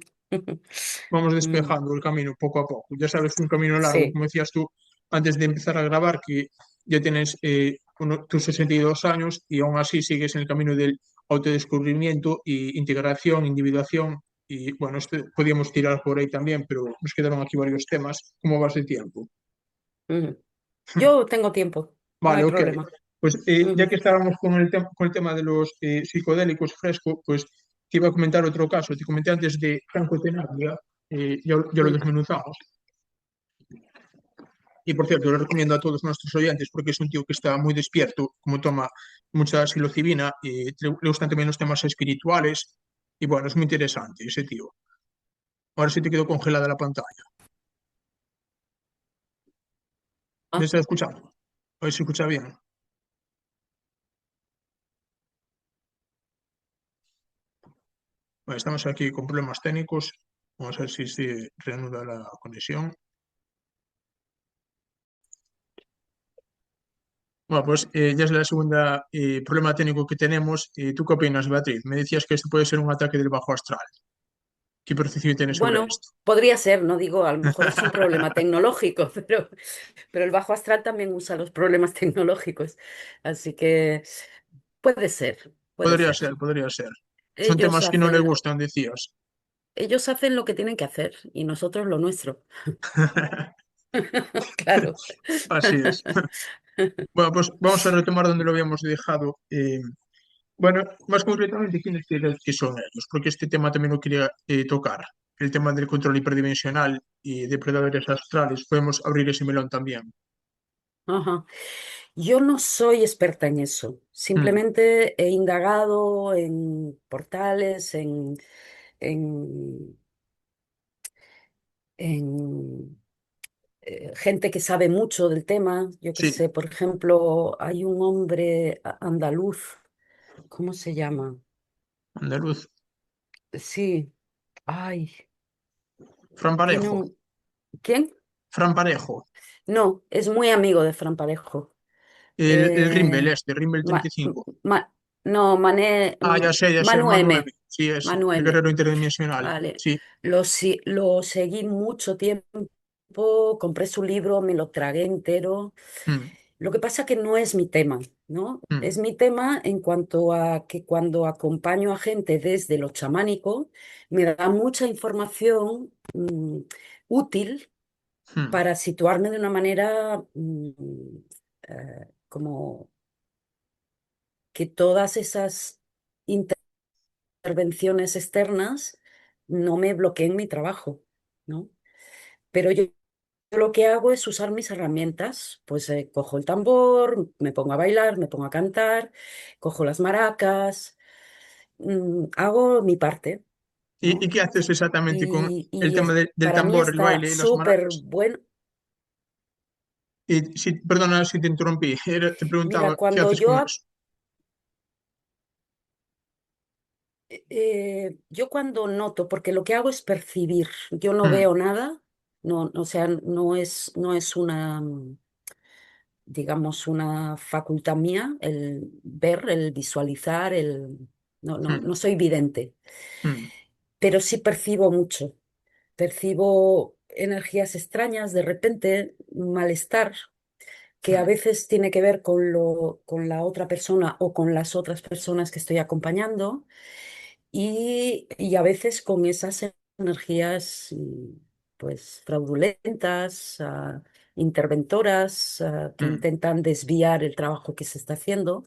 Vamos Mm, despejando el camino poco a poco. Ya sabes, un camino largo, sí. como decías tú antes de empezar a grabar, que ya tienes tus 62 años y aún así sigues en el camino del autodescubrimiento y integración, individuación. Y bueno, podíamos tirar por ahí también, pero nos quedaron aquí varios temas. ¿Cómo vas de tiempo? Ujú. Yo tengo tiempo, no hay Vale, ok. problema. Pues ya Ujú. que estábamos con el tema de los psicodélicos fresco, pues te iba a comentar otro caso. Te comenté antes de Franco Tenaglia, ya lo Mm, desmenuzamos. Y por cierto, lo recomiendo a todos nuestros oyentes porque es un tío que está muy despierto, como toma mucha psilocibina, y le gustan también los temas espirituales. Y bueno, es muy interesante ese tío. Ahora sí te quedó congelada la pantalla. ¿Me ah, estás escuchando? A ver si se escucha bien. Bueno, estamos aquí con problemas técnicos. Vamos a ver si se reanuda la conexión. Bueno, pues ya es la segunda problema técnico que tenemos. ¿Tú qué opinas, Beatriz? Me decías que esto puede ser un ataque del bajo astral. ¿Qué percepción tienes sobre bueno, esto? podría ser, no digo, a lo mejor es un problema tecnológico, pero el bajo astral también usa los problemas tecnológicos. Así que puede ser, puede Podría ser. ser, podría ser. Son Ellos temas que no le hacen, gustan, decías. ellos hacen lo que tienen que hacer y nosotros lo nuestro. Claro. Así es. Bueno, pues vamos a retomar donde lo habíamos dejado. Bueno, más concretamente, ¿quiénes crees que son ellos? Porque este tema también lo quería tocar. El tema del control hiperdimensional y depredadores astrales. Podemos abrir ese melón también. Ajá. Yo no soy experta en eso. Mm, Simplemente he indagado en portales, en, en gente que sabe mucho del tema. Yo qué sí, sé, por ejemplo, hay un hombre andaluz, ¿cómo se llama? andaluz. Sí, ay, Fran tiene Parejo. un... ¿Quién? Fran Parejo. No, es muy amigo de Fran Parejo. El Rimbel Eh, este, Rimbel Ma- 35. Ma- no, Ya sé, Manu Manu M. M. Sí, ese. Manu El M. guerrero interdimensional. Vale. Sí. Lo seguí mucho tiempo, compré su libro, me lo tragué entero. Mm. Lo que pasa que no es mi tema, ¿no? Mm, Es mi tema en cuanto a que cuando acompaño a gente desde lo chamánico, me da mucha información útil mm, para situarme de una manera como que todas esas intervenciones externas no me bloqueen mi trabajo, ¿no? Pero yo lo que hago es usar mis herramientas, pues cojo el tambor, me pongo a bailar, me pongo a cantar, cojo las maracas, hago mi parte, y ¿no? qué haces exactamente con el Y tema del para mí tambor, el está baile y las súper maracas? bueno. Y si, perdona si te interrumpí, te Mira, preguntaba qué cuando haces con eso. yo cuando noto, porque lo que hago es percibir, yo no Mm, veo nada, no, o sea, no es una, digamos, una facultad mía el ver, el visualizar, mm, no soy vidente, mm, pero sí percibo mucho. Percibo energías extrañas, de repente, malestar, que a mm, veces tiene que ver con la otra persona o con las otras personas que estoy acompañando y a veces con esas energías pues fraudulentas, interventoras, que mm, intentan desviar el trabajo que se está haciendo.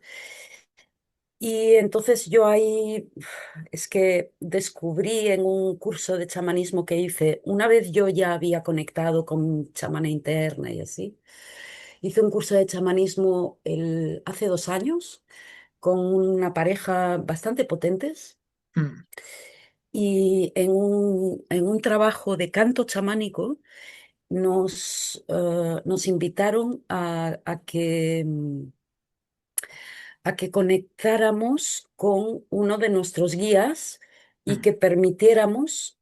Y entonces yo ahí es que descubrí en un curso de chamanismo que hice, una vez yo ya había conectado con mi chamana interna y así, hice un curso de chamanismo hace 2 años con una pareja bastante potentes mm, y en un trabajo de canto chamánico nos invitaron a que conectáramos con uno de nuestros guías y mm, que permitiéramos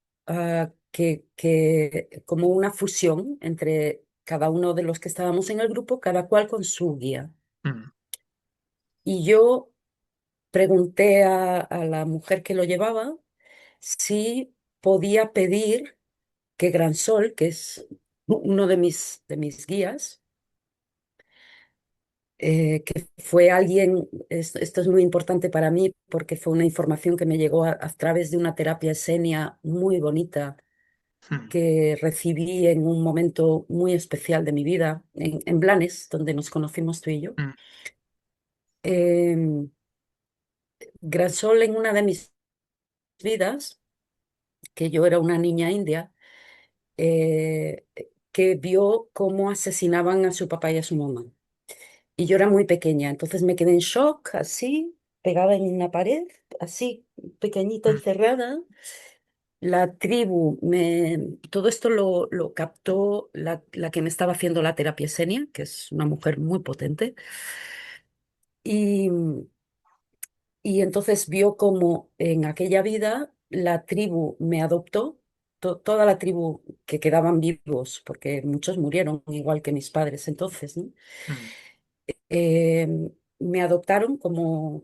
como una fusión entre cada uno de los que estábamos en el grupo, cada cual con su guía. mm, Y yo pregunté a la mujer que lo llevaba si podía pedir que Gran Sol, que es uno de mis guías, que fue alguien, esto es muy importante para mí porque fue una información que me llegó a través de una terapia esenia muy bonita mm, que recibí en un momento muy especial de mi vida, en Blanes, donde nos conocimos tú y yo. mm, Eh, Gran Sol en una de mis vidas, que yo era una niña india, eh, que vio cómo asesinaban a su papá y a su mamá. Y yo era muy pequeña, entonces me quedé en shock, así, pegada en una pared, así, pequeñita, mm, encerrada. La tribu, todo esto lo captó la que me estaba haciendo la terapia Senia, que es una mujer muy potente. Y, y entonces vio como en aquella vida la tribu me adoptó, toda la tribu que quedaban vivos, porque muchos murieron, igual que mis padres entonces, ¿no? mm, Eh, Me adoptaron como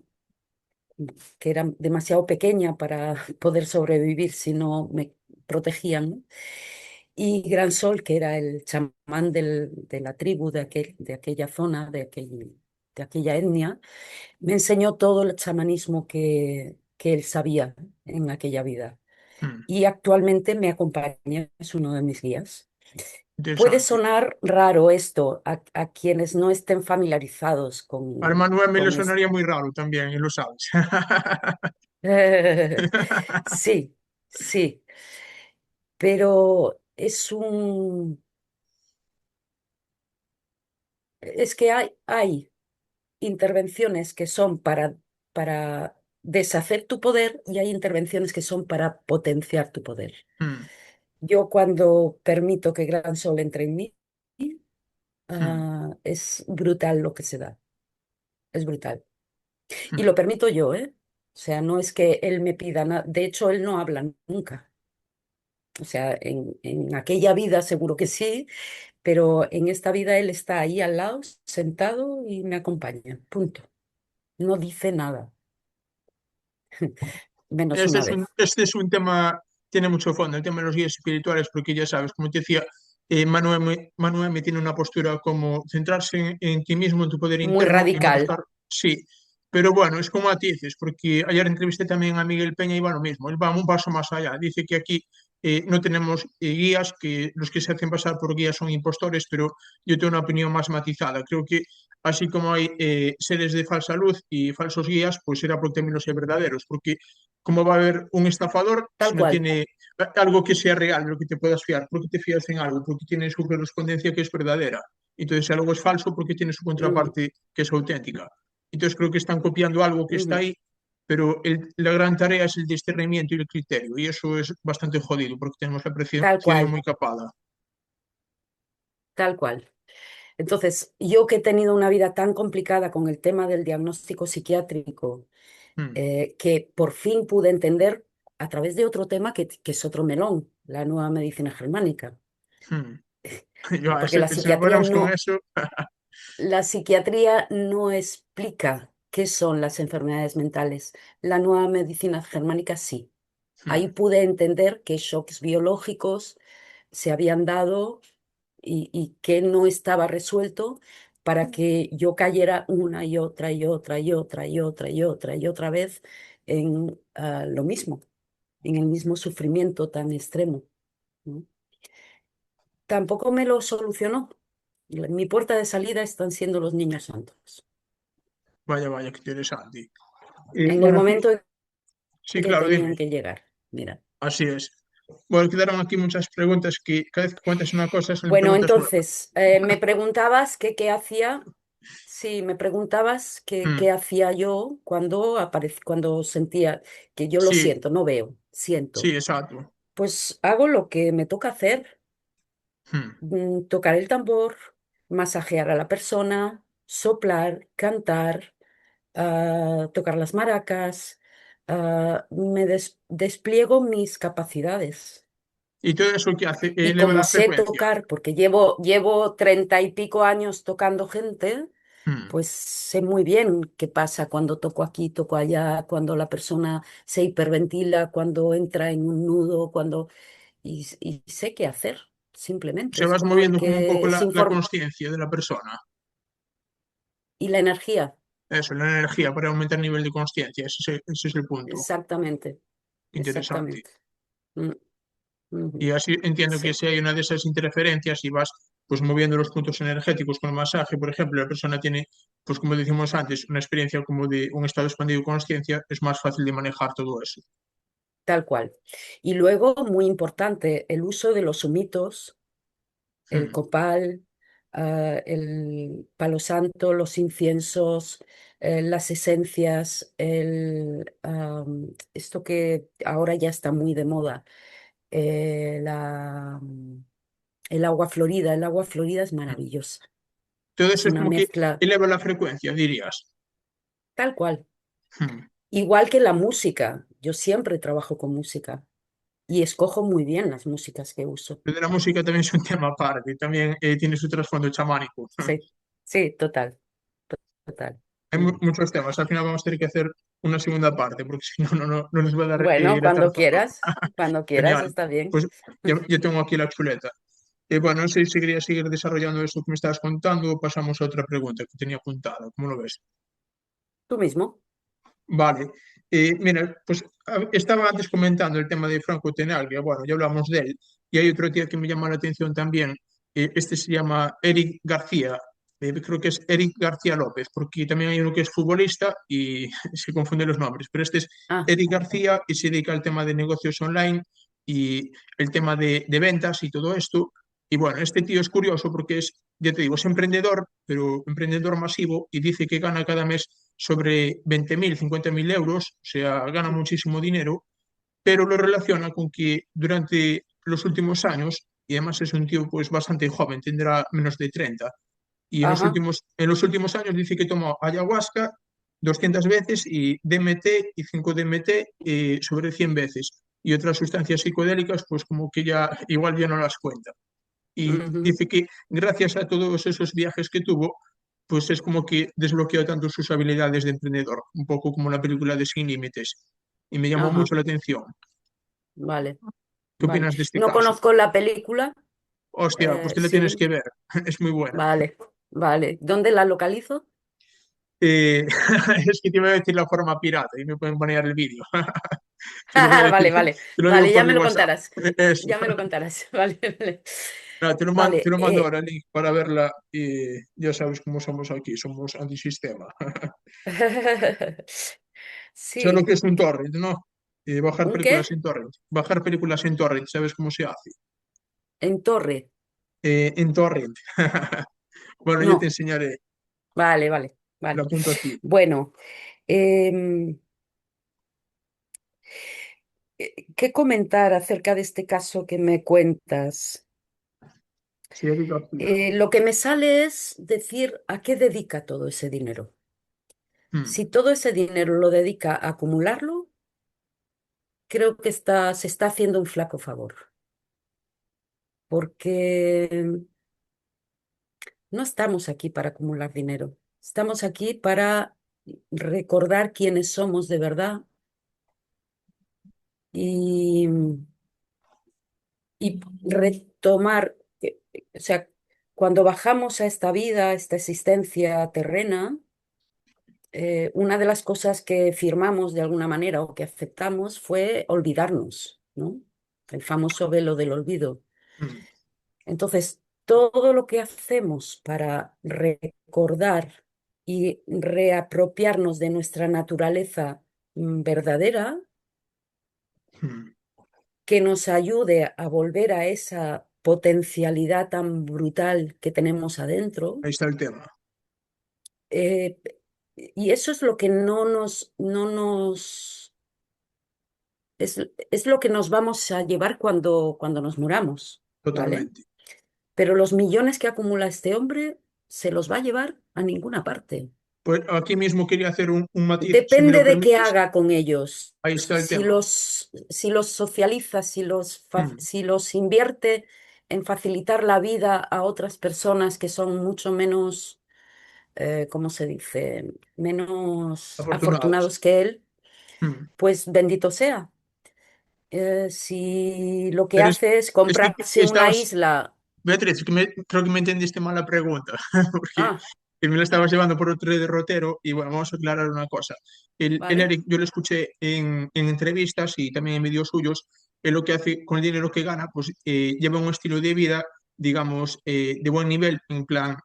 que era demasiado pequeña para poder sobrevivir si no me protegían, ¿no? Y Gran Sol, que era el chamán de la tribu de aquella zona, de aquella etnia, me enseñó todo el chamanismo que él sabía en aquella vida. mm. Y actualmente me acompaña, es uno de mis guías. Puede Interesante. sonar raro esto a quienes no estén familiarizados Al Manuel me le con esto. sonaría muy raro también, y lo sabes. Sí, sí, pero es que hay intervenciones que son para deshacer tu poder y hay intervenciones que son para potenciar tu poder. Mm, Yo cuando permito que Gran Sol entre en mí, mm, es brutal lo que se da, es brutal. Y mm, lo permito yo, ¿eh? O sea, no es que él me pida nada, de hecho él no habla nunca. O sea, en aquella vida seguro que sí, pero en esta vida él está ahí al lado, sentado y me acompaña. Punto. No dice nada, menos una vez. Este es un tema, tiene mucho fondo, el tema de los guías espirituales, porque ya sabes, como te decía, Manu M tiene una postura como centrarse en ti mismo, en tu poder Muy interno y no radical, buscar, sí, pero bueno, es como a ti dices, porque ayer entrevisté también a Miguel Peña y va lo mismo, él va un paso más allá, dice que aquí no tenemos guías, que los que se hacen pasar por guías son impostores, pero yo tengo una opinión más matizada, creo que así como hay seres de falsa luz y falsos guías, pues será porque también los hay verdaderos, porque ¿cómo va a haber un estafador si tal no cual. tiene algo que sea real, de lo que te puedas fiar? ¿Por qué te fías en algo? Porque tiene su correspondencia que es verdadera. Entonces, si algo es falso, porque tiene su Ujú, contraparte que es auténtica. Entonces, creo que están copiando algo que está ujú, ahí, pero la gran tarea es el discernimiento y el criterio, y eso es bastante jodido, porque tenemos la tal percepción cual, muy capada. tal cual. Entonces, yo que he tenido una vida tan complicada con el tema del diagnóstico psiquiátrico, Mm, que por fin pude entender a través de otro tema que es otro melón, la nueva medicina germánica. mm. Yo, Porque si nos ponemos con eso, la psiquiatría no explica qué son las enfermedades mentales. La nueva medicina germánica sí. Ahí mm. pude entender qué shocks biológicos se habían dado y qué no estaba resuelto para que yo cayera una y otra y otra y otra y otra y otra y otra vez en lo mismo, en el mismo sufrimiento tan extremo, ¿no? Tampoco me lo solucionó. Mi puerta de salida están siendo los niños santos. Vaya, vaya, qué interesante. En el Bueno, aquí, momento en sí, que claro, tenían dime. que llegar. Mira. Así es. Bueno, quedaron aquí muchas preguntas que cada vez que cuentas una cosa son Bueno, preguntas nuevas. entonces, me preguntabas que qué hacía, sí, me preguntabas que Mm, qué hacía yo cuando cuando sentía que yo lo sí, siento, no veo, sí, siento. exacto. Pues hago lo que me toca hacer, Mm. tocar el tambor, masajear a la persona, soplar, cantar, tocar las maracas, me despliego mis capacidades. Y todo eso que hace, Y eleva como la sé frecuencia. tocar, porque llevo 30 y pico años tocando gente, Mm. pues sé muy bien qué pasa cuando toco aquí, toco allá, cuando la persona se hiperventila, cuando entra en un nudo, y sé qué hacer, simplemente. Se Es vas como el moviendo como un poco que se la informa. conciencia de la persona. Y la energía, Eso, la energía para aumentar el nivel de conciencia. Ese es el punto. exactamente, Interesante. exactamente. Mm, Y ujú. así entiendo que Sí, si hay una de esas interferencias y vas pues moviendo los puntos energéticos con el masaje, por ejemplo, la persona tiene, pues como decimos antes, una experiencia como de un estado expandido de conciencia, es más fácil de manejar todo eso. tal cual. Y luego, muy importante, el uso de los humitos, el Mm. copal, el palo santo, los inciensos, las esencias, esto que ahora ya está muy de moda, eh, la, mm, el agua florida. El agua florida es Mm. maravillosa. Todo Es eso es una como que mezcla eleva la frecuencia, dirías. tal cual. Mm. Igual que la música. Yo siempre trabajo con música y escojo muy bien las músicas que uso. Lo de la música también es un tema aparte, también tiene su trasfondo chamánico. Sí, sí, total, total. Hay muchos temas, al final vamos a tener que hacer una segunda parte, porque si no, no nos va a dar Bueno, la tarzada. cuando quieras, Genial. está bien. Pues ya tengo aquí la chuleta. Bueno, no sé si quería seguir desarrollando eso que me estabas contando o pasamos a otra pregunta que tenía apuntada. ¿Cómo lo ves? Tú mismo. Vale. Mira, pues estaba antes comentando el tema de Franco Tenaglia. Bueno, ya hablamos de él. Y hay otro tío que me llama la atención también. Este se llama Eric García. Creo que es Eric García López, porque también hay uno que es futbolista y se confunden los nombres. Pero este es Ah, Eric García y se dedica al tema de negocios online y el tema de ventas y todo esto. Y bueno, este tío es curioso porque es, ya te digo, es emprendedor, pero emprendedor masivo y dice que gana cada mes sobre 20.000, 50.000 euros, o sea, gana muchísimo dinero, pero lo relaciona con que durante los últimos años, y además es un tío pues bastante joven, tendrá menos de 30, y ajá. en los últimos años dice que tomó ayahuasca 200 veces y DMT y 5-DMT sobre 100 veces, y otras sustancias psicodélicas pues como que ya igual ya no las cuenta. Y Ujú, dice que gracias a todos esos viajes que tuvo, pues es como que desbloqueó tanto sus habilidades de emprendedor, un poco como la película de Sin Límites. Y me llamó ajá. mucho la atención. Vale, ¿Qué vale. opinas de este No caso? conozco la película, Hostia, pues te la tienes Sí, que ver. Es muy buena. vale, vale. ¿Dónde la localizo? Eh, es que te iba a decir la forma pirata y me pueden poner el vídeo. Te lo voy a decir, Vale, vale, te lo digo vale, ya por el me lo WhatsApp. contarás. Eso. Ya me lo contarás. Vale, vale. Nada, te Vale, lo mando ahora, link, para verla y ya sabes cómo somos aquí, somos antisistema. ¿Sabes lo sí, que es un torrent, no? Bajar ¿un qué? películas en torrent. Bajar películas en torrent, ¿sabes cómo se hace? En torre. En torrent. Bueno, yo te No, enseñaré, vale, vale, lo vale. apunto aquí. Bueno, em, ¿qué comentar acerca de este caso que me cuentas? Sí, Eric García. Lo que me sale es decir a qué dedica todo ese dinero. Mm, Si todo ese dinero lo dedica a acumularlo, creo que se está haciendo un flaco favor, porque no estamos aquí para acumular dinero, estamos aquí para recordar quiénes somos de verdad y, y retomar, o sea, cuando bajamos a esta vida, a esta existencia terrena, una de las cosas que firmamos de alguna manera o que aceptamos fue olvidarnos, ¿no? El famoso velo del olvido. mm. Entonces, todo lo que hacemos para recordar y reapropiarnos de nuestra naturaleza verdadera, Mm. que nos ayude a volver a esa potencialidad tan brutal que tenemos adentro, Ahí está el tema, eh, y eso es lo que es lo que nos vamos a llevar cuando nos muramos, ¿vale? totalmente. Pero los millones que acumula este hombre se los va a llevar a ninguna parte. Pues aquí mismo quería hacer un matiz, si me lo Depende de qué permites. haga con ellos. Ahí está el tema. Si los socializa, Mm. si los invierte en facilitar la vida a otras personas que son mucho menos, ¿cómo se dice? Menos Afortunados. afortunados que él, Mm. pues bendito sea. Si lo que Pero hace es es que comprarse una estabas, isla, Beatriz, creo que me entendiste mal la pregunta, porque ah, que me la estabas llevando por otro derrotero y bueno, vamos a aclarar una cosa. El ¿vale? Eric, yo lo escuché en entrevistas y también en vídeos suyos, él lo que hace con el dinero que gana, pues lleva un estilo de vida, digamos, de buen nivel, en plan,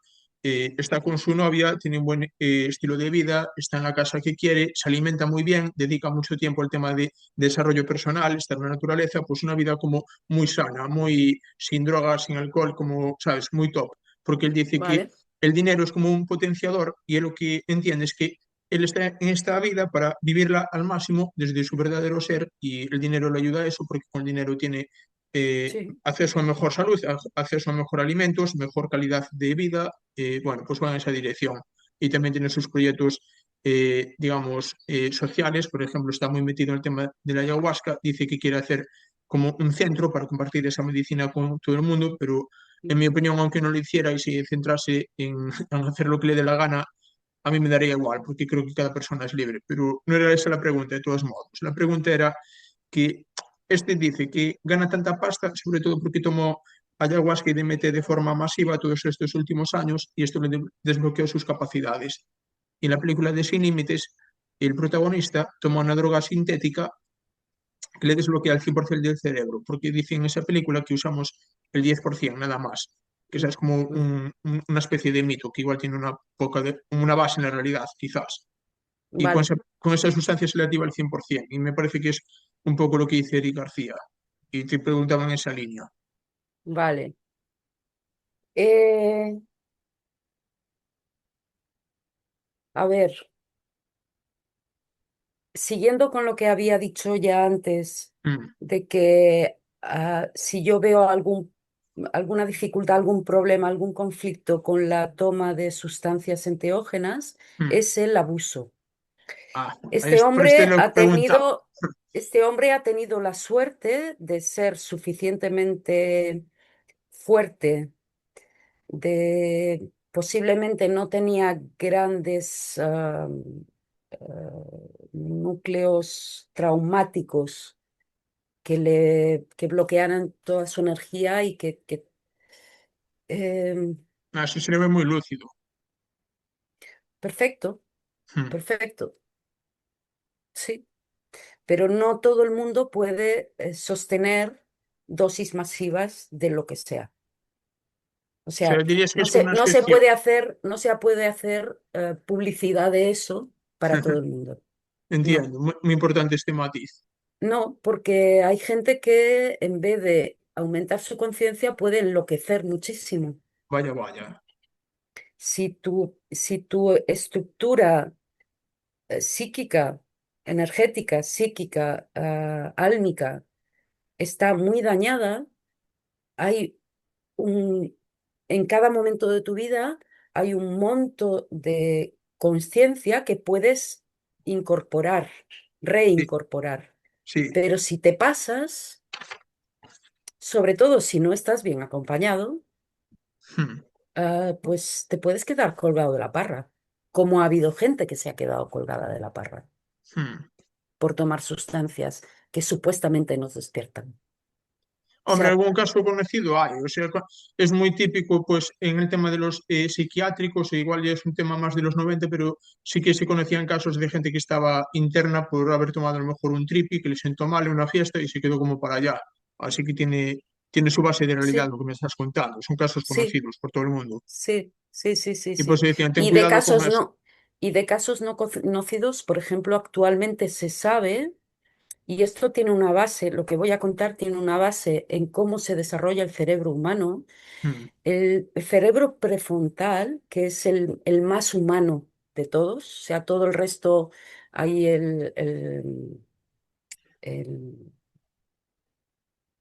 está con su novia, tiene un buen estilo de vida, está en la casa que quiere, se alimenta muy bien, dedica mucho tiempo al tema de desarrollo personal, estar en la naturaleza, pues una vida como muy sana, muy sin drogas, sin alcohol, como, ¿sabes? Muy top. Porque él dice que ¿Vale? el dinero es como un potenciador y él lo que entiende es que él está en esta vida para vivirla al máximo desde su verdadero ser y el dinero le ayuda a eso porque con el dinero tiene Sí, acceso a mejor salud, acceso a mejor alimentos, mejor calidad de vida, bueno, pues va en esa dirección. Y también tiene sus proyectos digamos, sociales, por ejemplo, está muy metido en el tema de la ayahuasca, dice que quiere hacer como un centro para compartir esa medicina con todo el mundo, pero en mi opinión, aunque no lo hiciera y se centrase en hacer lo que le dé la gana, a mí me daría igual, porque creo que cada persona es libre. Pero no era esa la pregunta, de todos modos. La pregunta era que este dice que gana tanta pasta, sobre todo porque tomó ayahuasca y DMT de forma masiva todos estos últimos años y esto le desbloqueó sus capacidades. Y en la película de Sin Límites, el protagonista toma una droga sintética que le desbloquea el 100% del cerebro, porque dice en esa película que usamos el 10% nada más, que esa mm, es como mm, una especie de mito, que igual tiene una base en la realidad, quizás. Y vale, con esa sustancia se le activa el 100%, y me parece que es un poco lo que dice Eric García. Y te preguntaba en esa línea. vale. Eh, a ver, siguiendo con lo que había dicho ya antes, Mm, de que si yo veo alguna dificultad, algún problema, algún conflicto con la toma de sustancias enteógenas, mm. es el abuso. Ah, Este por este hombre lo ha preguntaba. tenido, este hombre ha tenido la suerte de ser suficientemente fuerte, de posiblemente no tenía grandes núcleos traumáticos que bloquearan toda su energía y Em, Así se le ve muy lúcido. perfecto, Mm. perfecto, sí. Pero no todo el mundo puede sostener dosis masivas de lo que sea. O O sea, sea, dirías que no es como se, una no se excepción. puede hacer, no se puede hacer publicidad de eso para todo el mundo. No, Entiendo, muy, muy importante este matiz. no, porque hay gente que en vez de aumentar su conciencia puede enloquecer muchísimo. Vaya, vaya. Si tu estructura psíquica, energética, psíquica, álmica está muy dañada, hay un, en cada momento de tu vida hay un monto de conciencia que puedes incorporar, Sí, reincorporar. sí. Pero si te pasas, sobre todo si no estás bien acompañado, Mm, pues te puedes quedar colgado de la parra, como ha habido gente que se ha quedado colgada de la parra mm. por tomar sustancias que supuestamente nos despiertan. O Hombre, sea, algún caso conocido hay. O sea, es muy típico, pues, en el tema de los psiquiátricos, e igual ya es un tema más de los 90, pero sí que se conocían casos de gente que estaba interna por haber tomado a lo mejor un tripi, que le sentó mal en una fiesta y se quedó como para allá. Así que tiene su base de realidad sí, lo que me estás contando. Son casos sí, conocidos por todo el mundo. sí, sí, sí, sí, Y pues sí. se decían, ten Y de cuidado con casos eso. no, y de casos no conocidos, por ejemplo, actualmente se sabe, y esto tiene una base, lo que voy a contar tiene una base en cómo se desarrolla el cerebro humano. Mm. El cerebro prefrontal, que es el más humano de todos, o sea, todo el resto, hay el-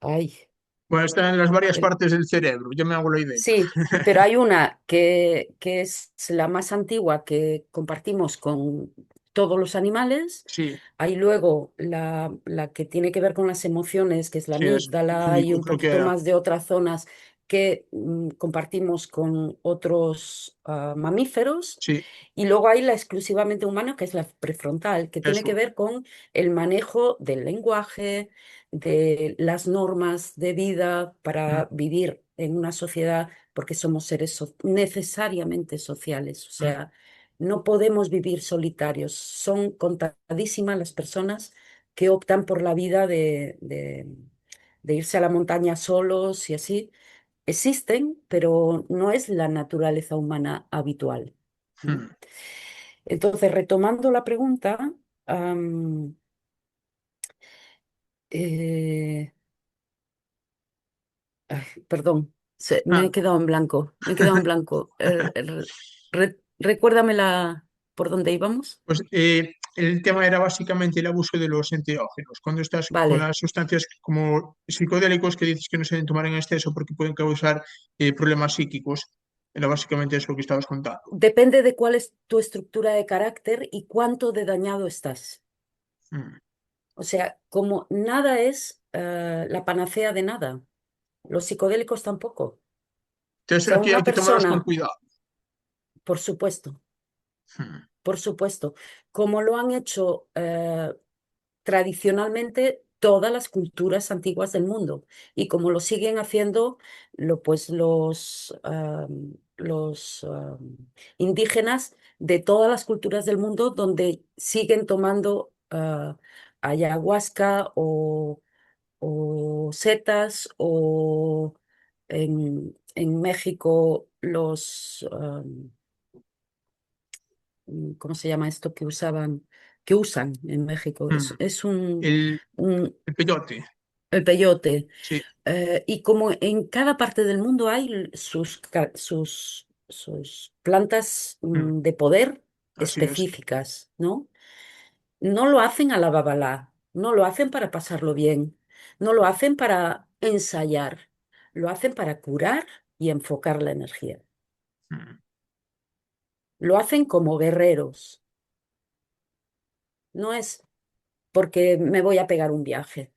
ay, Bueno, están en las varias el- partes del cerebro, ya me hago la idea. sí, pero hay una que es la más antigua que compartimos con todos los animales. Sí, Hay luego la que tiene que ver con las emociones, que es la sí, es amígdala, y límbico, un creo que poquito era. más de otras zonas que compartimos con otros mamíferos. Sí, Y luego hay la exclusivamente humana, que es la prefrontal, que tiene que eso. ver con el manejo del lenguaje, de las normas de vida Mm, para vivir en una sociedad, porque somos seres necesariamente sociales. O mm, sea, no podemos vivir solitarios. Son contadísimas las personas que optan por la vida de irse a la montaña solos y así. Existen, pero no es la naturaleza humana habitual. ¿M? mm. Entonces, retomando la pregunta, am, eh, ay, perdón, me he Ah, quedado en blanco, me he quedado en blanco. Recuérdamela por dónde íbamos. pues el tema era básicamente el abuso de los enteógenos. Cuando estás con Vale, las sustancias como psicodélicos que dices que no se deben tomar en exceso porque pueden causar problemas psíquicos, era básicamente eso que estabas contando. depende de cuál es tu estructura de carácter y cuánto de dañado estás. Mm. O sea, como nada es la panacea de nada, los psicodélicos tampoco. O Entonces sea, aquí hay una que tomarlos con persona, cuidado. por supuesto, Mm, por supuesto, como lo han hecho tradicionalmente todas las culturas antiguas del mundo y como lo siguen haciendo pues los indígenas de todas las culturas del mundo donde siguen tomando ayahuasca o setas o en México ¿cómo se llama esto que usan en México? Es, mm. es un, El, un el peyote, el peyote. sí, Y como en cada parte del mundo hay sus plantas mm, de poder así es. específicas, ¿no? No lo hacen a la babalá, no lo hacen para pasarlo bien, no lo hacen para ensayar, lo hacen para curar y enfocar la energía. Mm. Lo hacen como guerreros, no es porque me voy a pegar un viaje.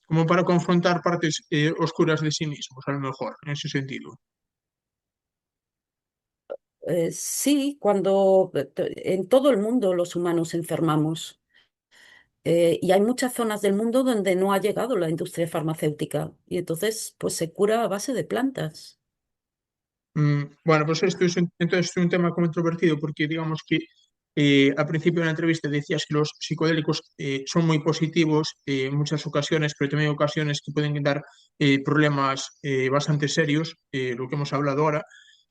Como para confrontar partes oscuras de sí mismos, a lo mejor, en ese sentido. Sí, cuando en todo el mundo los humanos enfermamos. Y hay muchas zonas del mundo donde no ha llegado la industria farmacéutica y entonces pues se cura a base de plantas. Bueno, pues esto es entonces es un tema controvertido porque digamos que al principio de la entrevista decías que los psicodélicos son muy positivos en muchas ocasiones, pero también hay ocasiones que pueden dar problemas bastante serios, lo que hemos hablado ahora.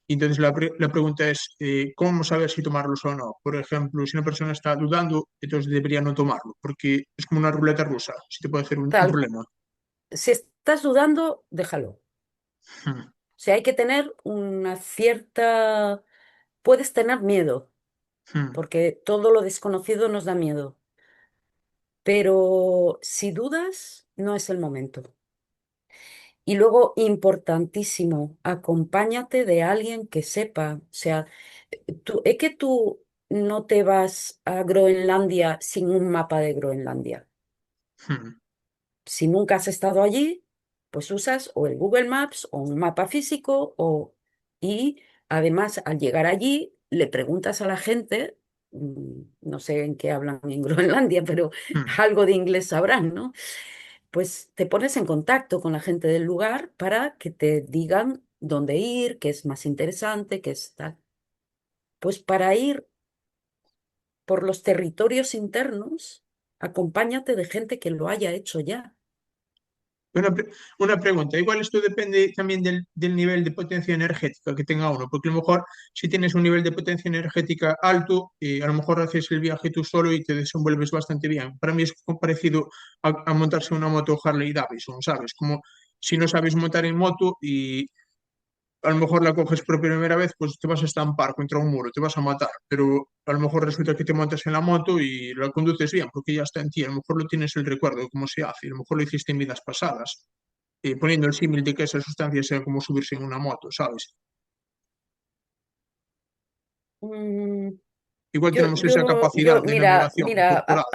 Y entonces la pregunta es, ¿cómo saber si tomarlos o no? Por ejemplo, si una persona está dudando, entonces debería no tomarlo, porque es como una ruleta rusa, si te puede hacer un Tal, problema. si estás dudando, déjalo. Hmm, O sea, hay que tener una cierta... Puedes tener miedo, hmm, porque todo lo desconocido nos da miedo, pero si dudas, no es el momento. Y luego, importantísimo, acompáñate de alguien que sepa. O sea, es que tú no te vas a Groenlandia sin un mapa de Groenlandia. hmm, Si nunca has estado allí, pues usas o el Google Maps o un mapa físico y además al llegar allí le preguntas a la gente, no sé en qué hablan en Groenlandia, pero hmm. algo de inglés sabrán, ¿no? Pues te pones en contacto con la gente del lugar para que te digan dónde ir, qué es más interesante, qué es tal. Pues para ir por los territorios internos, acompáñate de gente que lo haya hecho ya. Una, pre- una pregunta, igual esto depende también del nivel de potencia energética que tenga uno, porque a lo mejor si tienes un nivel de potencia energética alto, a lo mejor haces el viaje tú solo y te desenvuelves bastante bien. Para mí es como parecido a montarse una moto Harley Davidson, ¿sabes? Como si no sabes montar en moto y a lo mejor la coges por primera vez, pues te vas a estampar contra un muro, te vas a matar, pero a lo mejor resulta que te montas en la moto y la conduces bien, porque ya está en ti, a lo mejor lo tienes el recuerdo de cómo se hace, a lo mejor lo hiciste en vidas pasadas, poniendo el símil de que esa sustancia sea como subirse en una moto, ¿sabes? Mm, Igual tenemos esa capacidad de mira, navegación mira, incorporada.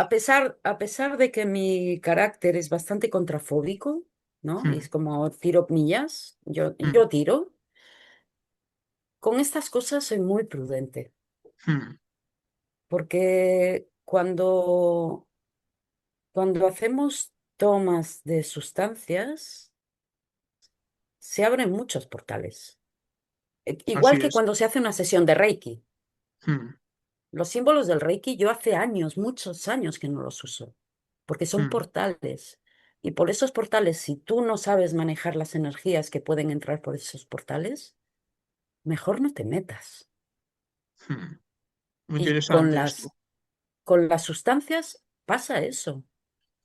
a pesar de que mi carácter es bastante contrafóbico, ¿no? Y Hmm, es como tiro millas, hmm, yo tiro, con estas cosas soy muy prudente, hmm. porque cuando hacemos tomas de sustancias, se abren muchos portales. Igual Así que es. cuando se hace una sesión de Reiki. Hmm, Los símbolos del Reiki, yo hace años, muchos años que no los uso, porque son hmm, portales. Y por esos portales, si tú no sabes manejar las energías que pueden entrar por esos portales, mejor no te metas. hmm. Muy Y interesante esto. con las sustancias pasa eso.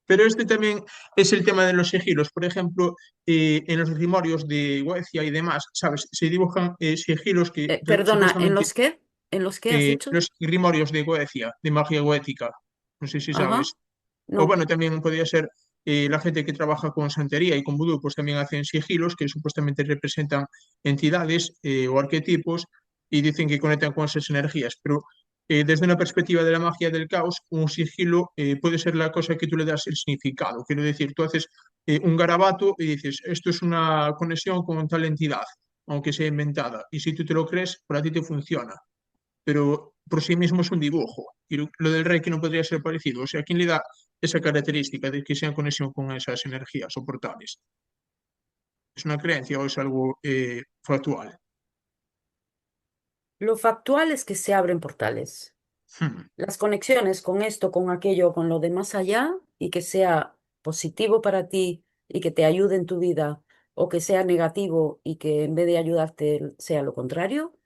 Pero este también es el tema de los sigilos. Por ejemplo, en los grimorios de Goecia y demás, ¿sabes? Se dibujan sigilos que Perdona, ¿en supuestamente los qué? ¿En los qué has dicho? los grimorios de Goecia, de magia goética, no sé si Ajá, sabes. O no. bueno, también podría ser la gente que trabaja con santería y con vudú, pues también hacen sigilos que supuestamente representan entidades o arquetipos y dicen que conectan con esas energías. Pero desde una perspectiva de la magia del caos, un sigilo puede ser la cosa que tú le das el significado. Quiero decir, tú haces un garabato y dices, esto es una conexión con tal entidad, aunque sea inventada. Y si tú te lo crees, para ti te funciona, pero por sí mismo es un dibujo. Y lo del Reiki no podría ser parecido. O sea, ¿quién le da esa característica de que sea en conexión con esas energías o portales? ¿Es una creencia o es algo factual? Lo factual es que se abren portales. Hmm, Las conexiones con esto, con aquello, con lo de más allá y que sea positivo para ti y que te ayude en tu vida o que sea negativo y que en vez de ayudarte sea lo contrario,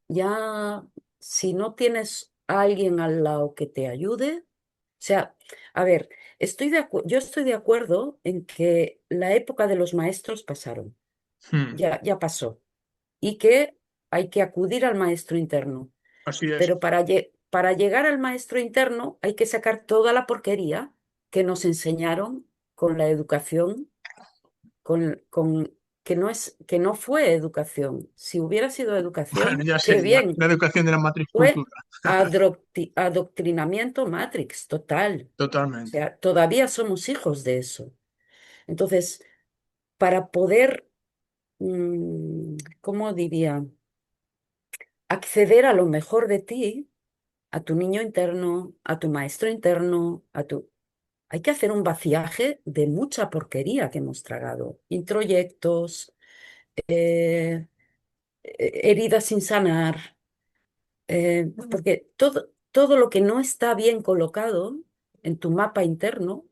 ya si no tienes a alguien al lado que te ayude, o sea, a ver, yo estoy de acuerdo en que la época de los maestros pasaron, hmm. ya pasó y que hay que acudir al maestro interno. Así es. Pero para llegar al maestro interno hay que sacar toda la porquería que nos enseñaron con la educación, que no fue educación. Si hubiera sido Bueno, educación, ya qué sería bien. la educación de la matriz Fue cultura. adoctrinamiento Matrix, total. O Totalmente. sea, todavía somos hijos de eso. Entonces, para poder, ¿cómo diría? Acceder a lo mejor de ti, a tu niño interno, a tu maestro interno, a tu... hay que hacer un vaciaje de mucha porquería que hemos tragado. Introyectos, eh, heridas sin sanar, porque todo lo que no está bien colocado en tu mapa interno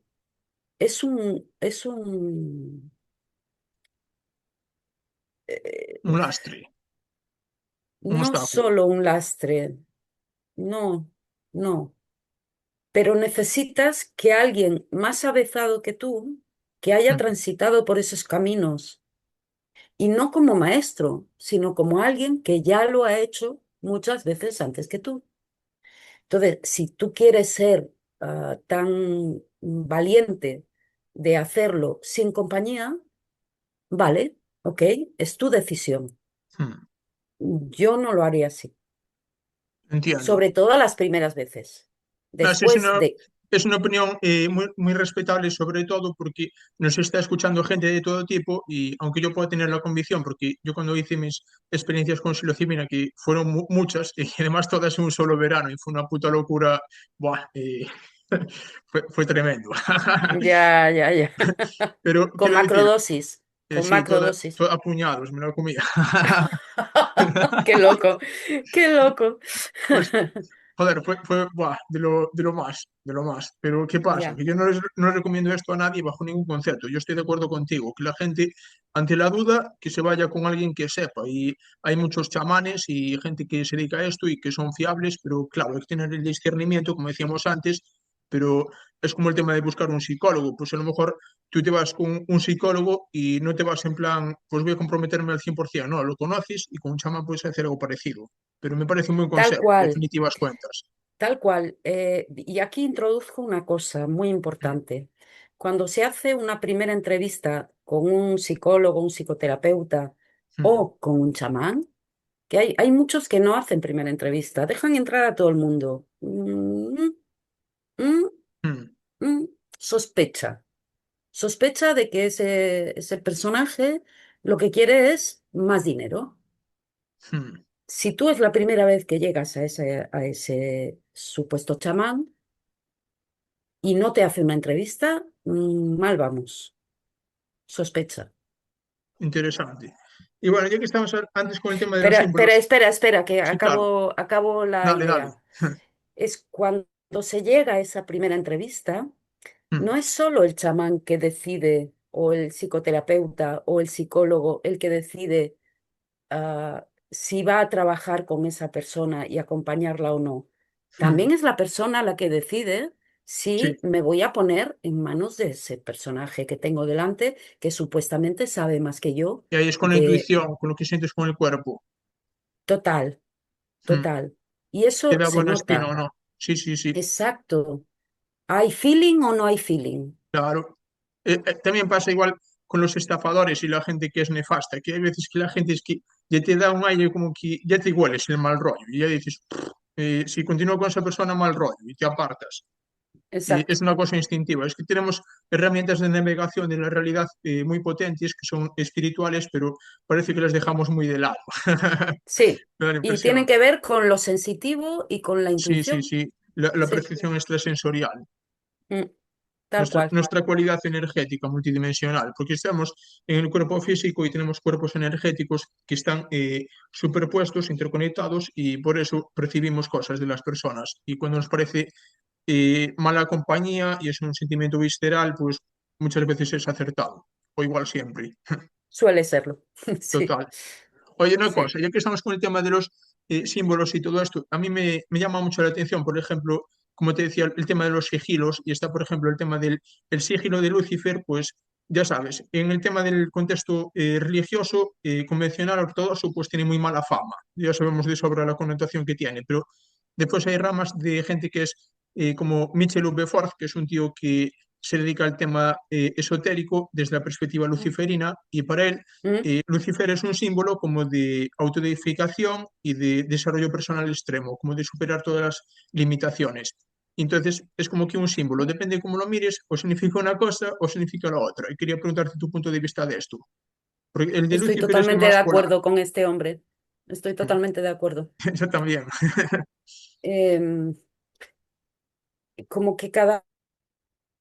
es un, Un lastre, un no obstáculo. solo un lastre, no, no, pero necesitas que alguien más avezado que tú, que haya Mm, transitado por esos caminos, y no como maestro, sino como alguien que ya lo ha hecho muchas veces antes que tú. Entonces, si tú quieres ser tan valiente de hacerlo sin compañía, vale, ok, es tu decisión. mm. Yo no lo haría así, Entiendo. sobre todo las primeras veces. No, sí, Después de, es una opinión muy respetable, sobre todo porque nos está escuchando gente de todo tipo y aunque yo pueda tener la convicción, porque yo cuando hice mis experiencias con psilocibina, que fueron muchas y además todas en un solo verano y fue una puta locura, buah, fue tremendo. ya, ya, ya, Pero con quiero decir, macrodosis, con sí, macrodosis. a puñados, me lo comía. Qué loco, qué loco. Pues joder, fue buah, de lo más. Pero ¿qué pasa? Ya, Que yo no recomiendo esto a nadie bajo ningún concepto. Yo estoy de acuerdo contigo, que la gente, ante la duda, que se vaya con alguien que sepa. Y hay muchos chamanes y gente que se dedica a esto y que son fiables, pero claro, hay que tener el discernimiento, como decíamos antes, pero es como el tema de buscar un psicólogo. Pues a lo mejor tú te vas con un psicólogo y no te vas en plan, pues voy a comprometerme al 100%. No, lo conoces y con un chamán puedes hacer algo parecido. Pero me parece un buen tal consejo, en cual. definitivas cuentas. Tal cual. Y aquí introduzco una cosa muy Mm, importante. Cuando se hace una primera entrevista con un psicólogo, un psicoterapeuta mm, o con un chamán, que hay muchos que no hacen primera entrevista, dejan entrar a todo el mundo. Mm, mm, mm. Sospecha. Sospecha de que ese personaje lo que quiere es más dinero. mm. Si tú es la primera vez que llegas a ese supuesto chamán, y no te hace una entrevista, mal vamos. Sospecha. Interesante. Y bueno, ya que estamos antes con el tema de los Pero símbolos, espera, que sí, claro, acabo la dale, dale. idea. Es cuando se llega a esa primera entrevista, Mm, no es solo el chamán que decide, o el psicoterapeuta, o el psicólogo, el que decide si va a trabajar con esa persona y acompañarla o no. mm. También es la persona la que decide Sí, si me voy a poner en manos de ese personaje que tengo delante, que supuestamente sabe más que yo y ahí es con la de intuición, con lo que sientes con el cuerpo. total, Mm. total. Y ¿Te eso da se buena espina o nota. no? Sí, sí, sí, Exacto. ¿Hay feeling o no hay feeling? claro. También pasa igual con los estafadores y la gente que es nefasta, que hay veces que la gente es que ya te da un aire como que ya te hueles el mal rollo y ya dices, si continúo con esa persona, mal rollo y te apartas. Exacto. Es una cosa instintiva. Es que tenemos herramientas de navegación de la realidad muy potentes que son espirituales, pero parece que las dejamos muy de lado. Sí. Me da la Y tienen impresión. que ver con lo sensitivo y con la Sí, sí, intuición. sí. La Sí. percepción extrasensorial. Mm, tal cual. Nuestra cualidad energética multidimensional, porque estamos en el cuerpo físico y tenemos cuerpos energéticos que están superpuestos, interconectados y por eso percibimos cosas de las personas. Y cuando nos parece mala compañía y es un sentimiento visceral, pues muchas veces es acertado, o igual siempre, Suele serlo. Sí, total. Oye, una sí. cosa, ya que estamos con el tema de los símbolos y todo esto, a mí me llama mucho la atención, por ejemplo, como te decía, el tema de los sigilos, y está, por ejemplo, el tema del el sigilo de Lucifer, pues ya sabes, en el tema del contexto religioso, convencional, ortodoxo, pues tiene muy mala fama. Ya sabemos de sobra la connotación que tiene, pero después hay ramas de gente que es como Michel Houellebecq, que es un tío que se dedica al tema esotérico desde la perspectiva luciferina, y para él Mm. Lucifer es un símbolo como de autodeificación y de desarrollo personal extremo, como de superar todas las limitaciones. Entonces, es como que un símbolo, depende de cómo lo mires, o significa una cosa o significa la otra. Y quería preguntarte tu punto de vista de esto. Porque el de Estoy Lucifer es el totalmente de más polar. acuerdo con este hombre. Estoy totalmente de acuerdo. Yo también. Em, como que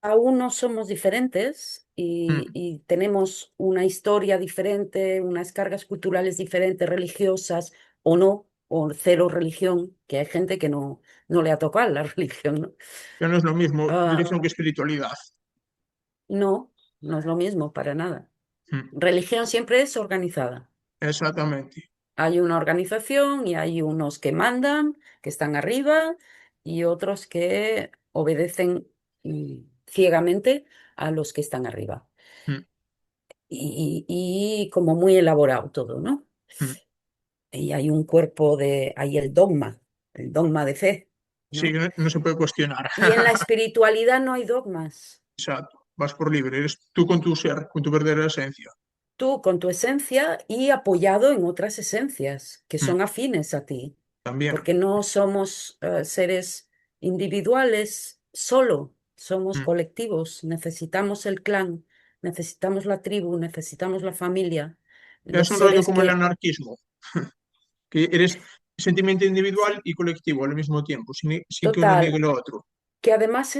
uno somos diferentes Mm. y tenemos una historia diferente, unas cargas culturales diferentes, religiosas o no, o cero religión, que hay gente que no le ha tocado la religión, ¿no? Ya no es lo mismo Ah, religión que espiritualidad. no, no es lo mismo para nada. Mm. Religión siempre es organizada. Exactamente. Hay una organización y hay unos que mandan, que están arriba, y otros que obedecen ciegamente a los que están arriba. Mm. Y como muy elaborado todo, ¿no? Mm. Y hay hay el dogma de fe, Sí, ¿no? no, no se puede cuestionar. Y en la espiritualidad no hay dogmas. Exacto. Vas por libre, eres tú con tu ser, con tu verdadera esencia. Tú con tu esencia y apoyado en otras esencias que Mm. son afines a ti, También. porque no somos seres individuales solo, somos Mm. colectivos, necesitamos el clan, necesitamos la tribu, necesitamos la familia, Ya es los un rollo seres como el que, anarquismo, que eres sentimiento individual y colectivo al mismo tiempo, sin que uno niegue total, lo otro. que además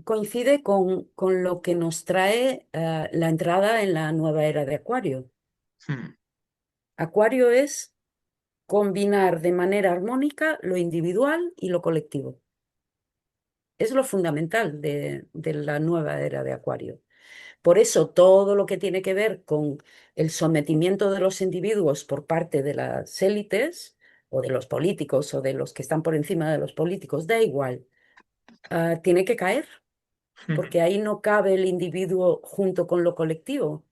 coincide con lo que nos trae la entrada en la nueva era de Acuario. Mm. Acuario es combinar de manera armónica lo individual y lo colectivo. Es lo fundamental de la nueva era de Acuario. Por eso todo lo que tiene que ver con el sometimiento de los individuos por parte de las élites o de los políticos o de los que están por encima de los políticos, da igual, tiene que caer, Mm. porque ahí no cabe el individuo junto con lo colectivo.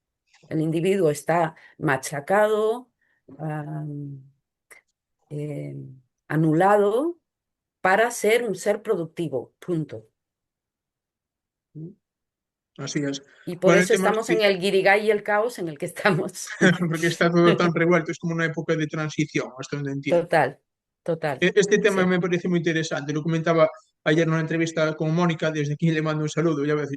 El individuo está machacado, am, eh, anulado para ser un ser productivo, punto. ¿Mm? Así es. Y por Bueno, el eso tema estamos es en el guirigay y el caos en el que estamos. porque está todo tan revuelto, es como una época de transición, hasta donde entiendo. Total, total, Este tema sí. me parece muy interesante. Lo comentaba ayer en una entrevista con Mónica, desde aquí le mando un saludo. Ya ves,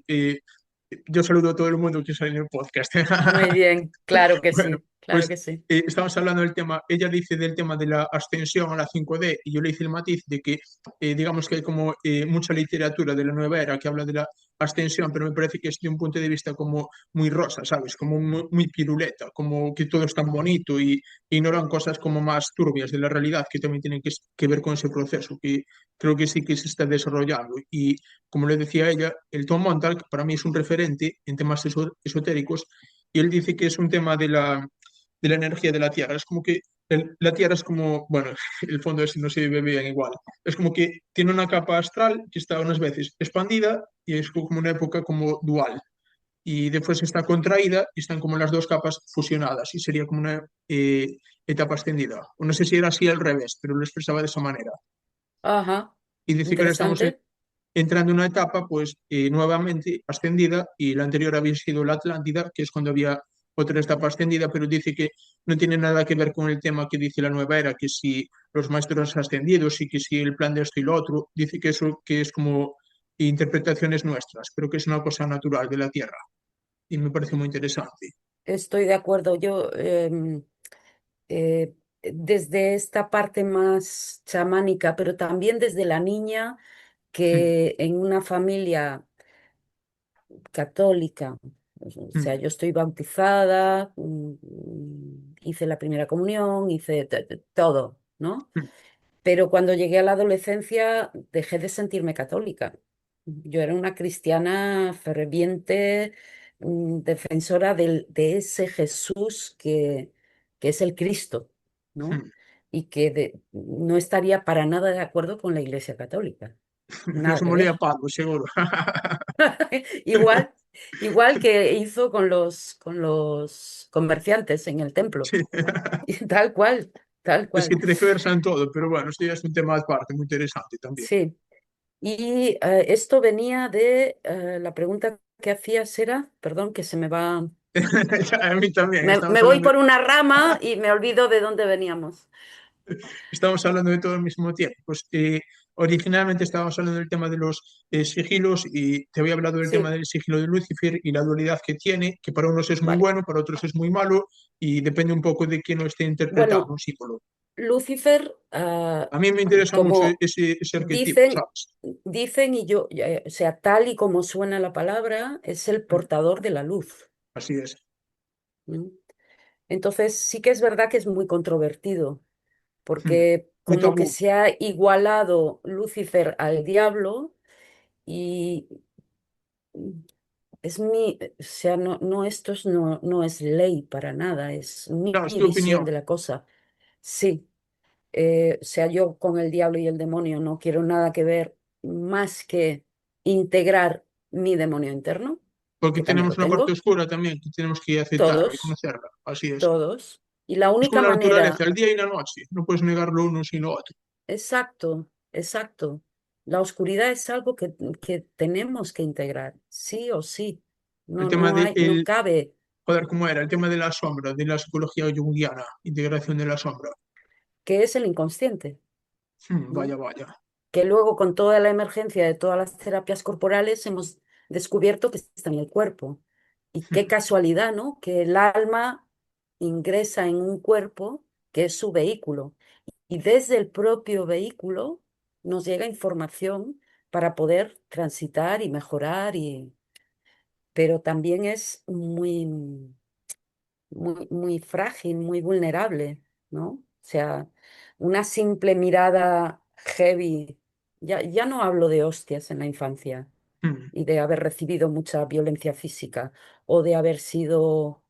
yo saludo a todo el mundo que sale en el podcast. Muy bien, claro que Bueno, sí, claro pues que sí. estamos hablando del tema, ella dice del tema de la ascensión a la 5D y yo le hice el matiz de que digamos que hay como mucha literatura de la nueva era que habla de la ascensión, pero me parece que es de un punto de vista como muy rosa, ¿sabes? Como muy piruleta, como que todo es tan bonito y ignoran cosas como más turbias de la realidad que también tienen que ver con ese proceso, que creo que sí que se está desarrollando. Y como le decía ella, el Tom Montal, que para mí es un referente en temas esotéricos, y él dice que es un tema de la energía de la Tierra. Es como que la Tierra es como, bueno, el fondo es, no se vive bien igual. Es como que tiene una capa astral que está unas veces expandida y es como una época como dual. Y después está contraída y están como las dos capas fusionadas y sería como una etapa extendida. O no sé si era así al revés, pero lo expresaba de esa manera. Ajá, Y dice que ahora estamos interesante. entrando en una etapa, pues nuevamente ascendida, y la anterior había sido la Atlántida, que es cuando había otra etapa ascendida, pero dice que no tiene nada que ver con el tema que dice la nueva era, que si los maestros ascendidos y que si el plan de esto y lo otro, dice que eso que es como interpretaciones nuestras, pero que es una cosa natural de la Tierra. Y me parece muy interesante. Estoy de acuerdo. Yo, desde esta parte más chamánica, pero también desde la niña, Mm. que en una familia católica. O Mm. sea, yo estoy bautizada, hice la primera comunión, hice todo, ¿no? Mm. Pero cuando llegué a la adolescencia dejé de sentirme católica. Yo era una cristiana ferviente, defensora de ese Jesús que es el Cristo, ¿no? Mm. Y que no estaría para nada de acuerdo con la Iglesia Católica. Nada Eso que molía ver. Pablo, seguro. Igual, igual que hizo con los comerciantes en el templo. Sí. Y tal cual, tal Es que cual. tergiversan todo, pero bueno, esto ya es un tema aparte, muy interesante también. Sí. Y esto venía de la pregunta que hacías era, perdón, que se me va. A mí también, Me voy por una rama y me olvido de dónde veníamos. estamos hablando de todo al mismo tiempo. Pues originalmente estábamos hablando del tema de los sigilos y te había hablado del tema Sí, del sigilo de Lucifer y la dualidad que tiene, que para unos es muy vale. bueno, para otros es muy malo y depende un poco de quién lo esté interpretando, Bueno, un símbolo. Lucifer, A mí me interesa mucho como ese arquetipo, dicen, ¿sabes? dicen y yo, o sea, tal y como suena la palabra, es el Mm, portador de la luz. así es. ¿Mm? Entonces, sí que es verdad que es muy controvertido, Mm, porque muy como que tabú, se ha igualado Lucifer al diablo y es mi, o sea, no, no es ley para nada, es claro, es mi tu visión opinión, de la cosa. Sí, o sea, yo con el diablo y el demonio no quiero nada que ver más que integrar mi demonio interno, porque que también tenemos lo una parte tengo, oscura también que tenemos que aceptarla y todos, conocerla, así es. todos. Y la Es como única la naturaleza, manera, el día y la noche, no puedes negar lo uno sin lo otro. exacto, exacto. La oscuridad es algo que tenemos que integrar, sí o sí. El No, tema no de, hay, no cabe. joder, ¿cómo era? El tema de la sombra, de la psicología junguiana, integración de la sombra. Que es el inconsciente, ¿no? Vaya, vaya. Que luego con toda la emergencia de todas las terapias corporales hemos descubierto que está en el cuerpo. Y qué casualidad, ¿no? Que el alma ingresa en un cuerpo que es su vehículo. Y desde el propio vehículo nos llega información para poder transitar y mejorar, pero también es muy frágil, muy vulnerable, ¿no? O sea, una simple mirada heavy, ya no hablo de hostias en la infancia Mm, y de haber recibido mucha violencia física o de haber sido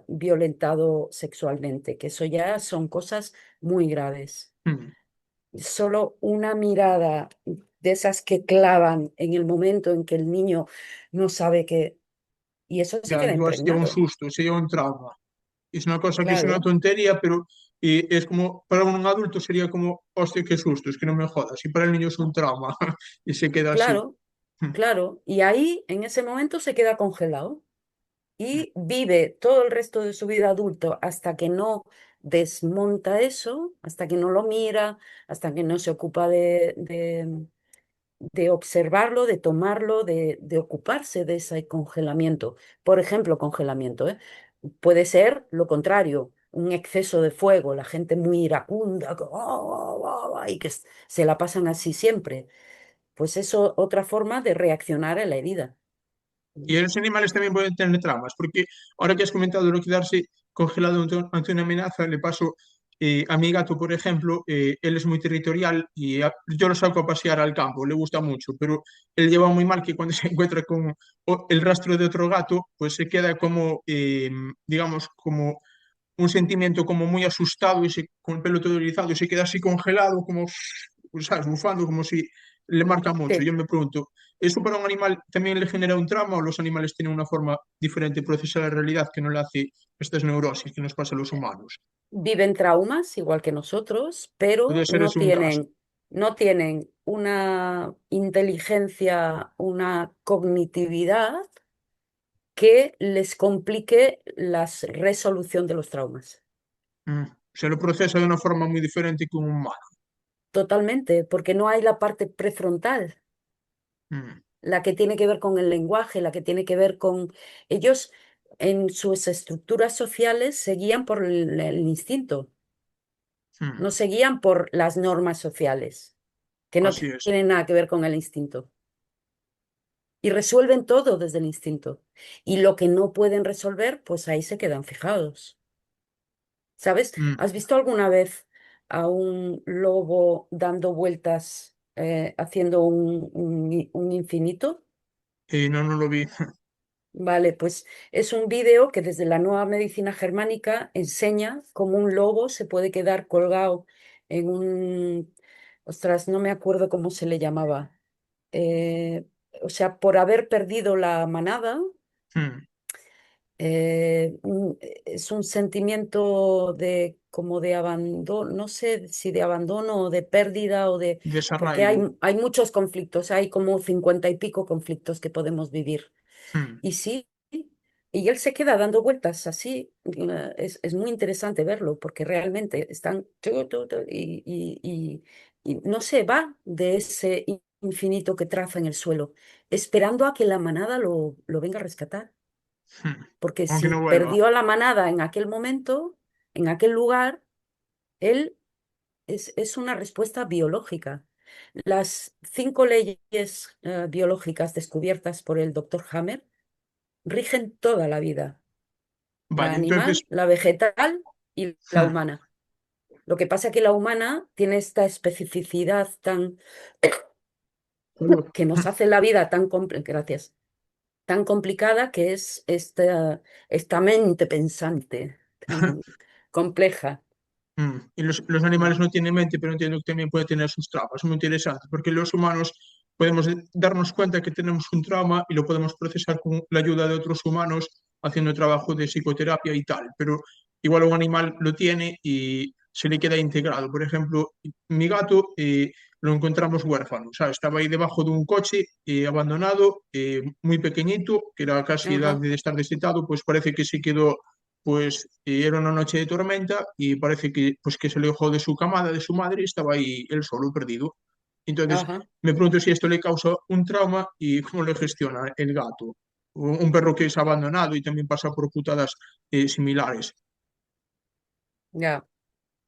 violentado sexualmente, que eso ya son cosas muy graves. mm. Solo una mirada de esas que clavan en el momento en que el niño no sabe que... Y eso se Ya, queda igual sería un impregnado, susto, sería un trauma. Es una cosa que es una claro, tontería, pero es como, para un adulto sería como, hostia, qué susto, es que no me jodas. Y para el niño es un trauma y se queda así. claro. Claro, y ahí en ese momento se queda congelado y vive todo el resto de su vida adulto hasta que no desmonta eso, hasta que no lo mira, hasta que no se ocupa de observarlo, de tomarlo, de ocuparse de ese congelamiento. Por ejemplo, congelamiento, ¿eh? Puede ser lo contrario, un exceso de fuego, la gente muy iracunda, y que se la pasan así siempre. Pues eso, otra forma de reaccionar a la herida. Y los animales también pueden tener traumas, porque ahora que has comentado lo de quedarse congelado ante una amenaza, le paso a mi gato, por ejemplo, él es muy territorial y yo lo saco a pasear al campo, le gusta mucho, pero él lleva muy mal que cuando se encuentra con el rastro de otro gato, pues se queda como, digamos, como un sentimiento como muy asustado y con el pelo todo erizado y se queda así congelado, como, pues, ¿sabes? Bufando, como si le marca mucho. Sí. Yo me pregunto, ¿eso para un animal también le genera un trauma o los animales tienen una forma diferente de procesar la realidad que no le hace estas neurosis que nos pasa a los humanos? Viven traumas igual que nosotros, pero Puede ser ese un caso. no tienen una inteligencia, una cognitividad que les complique la resolución de los traumas. Se lo procesa de una forma muy diferente que un humano. Totalmente, porque no hay la parte prefrontal, Mm, la que tiene que ver con el lenguaje, la que tiene que ver con ellos en sus estructuras sociales se guían por el instinto, mm. no se guían por las normas sociales, que no Así es. tienen nada que ver con el instinto. Y resuelven todo desde el instinto. Y lo que no pueden resolver, pues ahí se quedan fijados. ¿Sabes? Mm. ¿Has visto alguna vez a un lobo dando vueltas, haciendo un infinito? No, no lo vi. Vale, pues es un vídeo que desde la nueva medicina germánica enseña cómo un lobo se puede quedar colgado en ostras, no me acuerdo cómo se le llamaba. Eh, o sea, por haber perdido la manada, Mm. es un sentimiento de como de abandono, no sé si de abandono o de pérdida o de, porque Desarraigo. hay muchos conflictos, hay como 50 y pico conflictos que podemos vivir. Mm, Y sí, y él se queda dando vueltas así. Es muy interesante verlo porque realmente están y no se va de ese infinito que traza en el suelo, esperando a que la manada lo venga a rescatar. mm. Porque Aunque si no vuelva. perdió a la manada en aquel momento, en aquel lugar, él es una respuesta biológica. Las 5 leyes biológicas descubiertas por el doctor Hammer rigen toda la vida, la Vale, entonces, animal, la vegetal y la hmm, humana. Lo que pasa es que la humana tiene esta especificidad tan salud. que nos hace la vida gracias, tan complicada, que es esta mente pensante tan compleja. Y los animales no tienen mente, pero entiendo que también pueden tener sus traumas. Es muy interesante, porque los humanos podemos darnos cuenta que tenemos un trauma y lo podemos procesar con la ayuda de otros humanos haciendo trabajo de psicoterapia y tal. Pero igual un animal lo tiene y se le queda integrado. Por ejemplo, mi gato lo encontramos huérfano. O sea, estaba ahí debajo de un coche abandonado, muy pequeñito, que era casi edad Ajá, de estar destetado, pues parece que se quedó pues era una noche de tormenta y parece que, pues, que se alejó de su camada, de su madre, y estaba ahí él solo, perdido. Entonces, ajá, me pregunto si esto le causa un trauma y cómo le gestiona el gato. Un perro que es abandonado y también pasa por putadas similares. ya.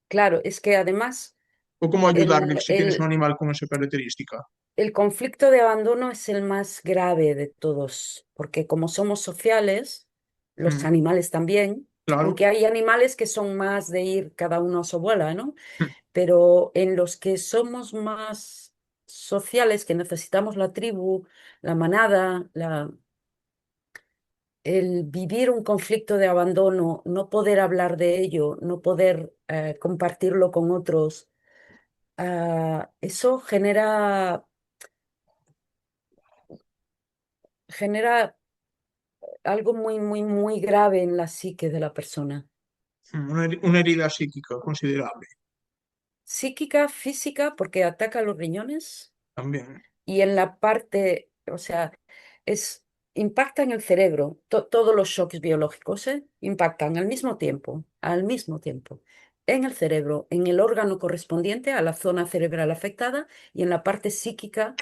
Claro, es que además O cómo ayudarle el, si tienes un el, animal con esa característica. el conflicto de abandono es el más grave de todos, porque como somos sociales, los Mm, animales también, claro. aunque hay animales que son más de ir cada uno a su bola, ¿no? Mm, Pero en los que somos más sociales, que necesitamos la tribu, la manada, el vivir un conflicto de abandono, no poder hablar de ello, no poder compartirlo con otros, eso genera algo muy, muy, muy grave en la psique de la persona. una herida psíquica considerable Psíquica, física, porque ataca los riñones, también. y en la parte, o sea, es, impacta en el cerebro. Todos los shocks biológicos, impactan al mismo tiempo, en el cerebro, en el órgano correspondiente a la zona cerebral afectada y en la parte psíquica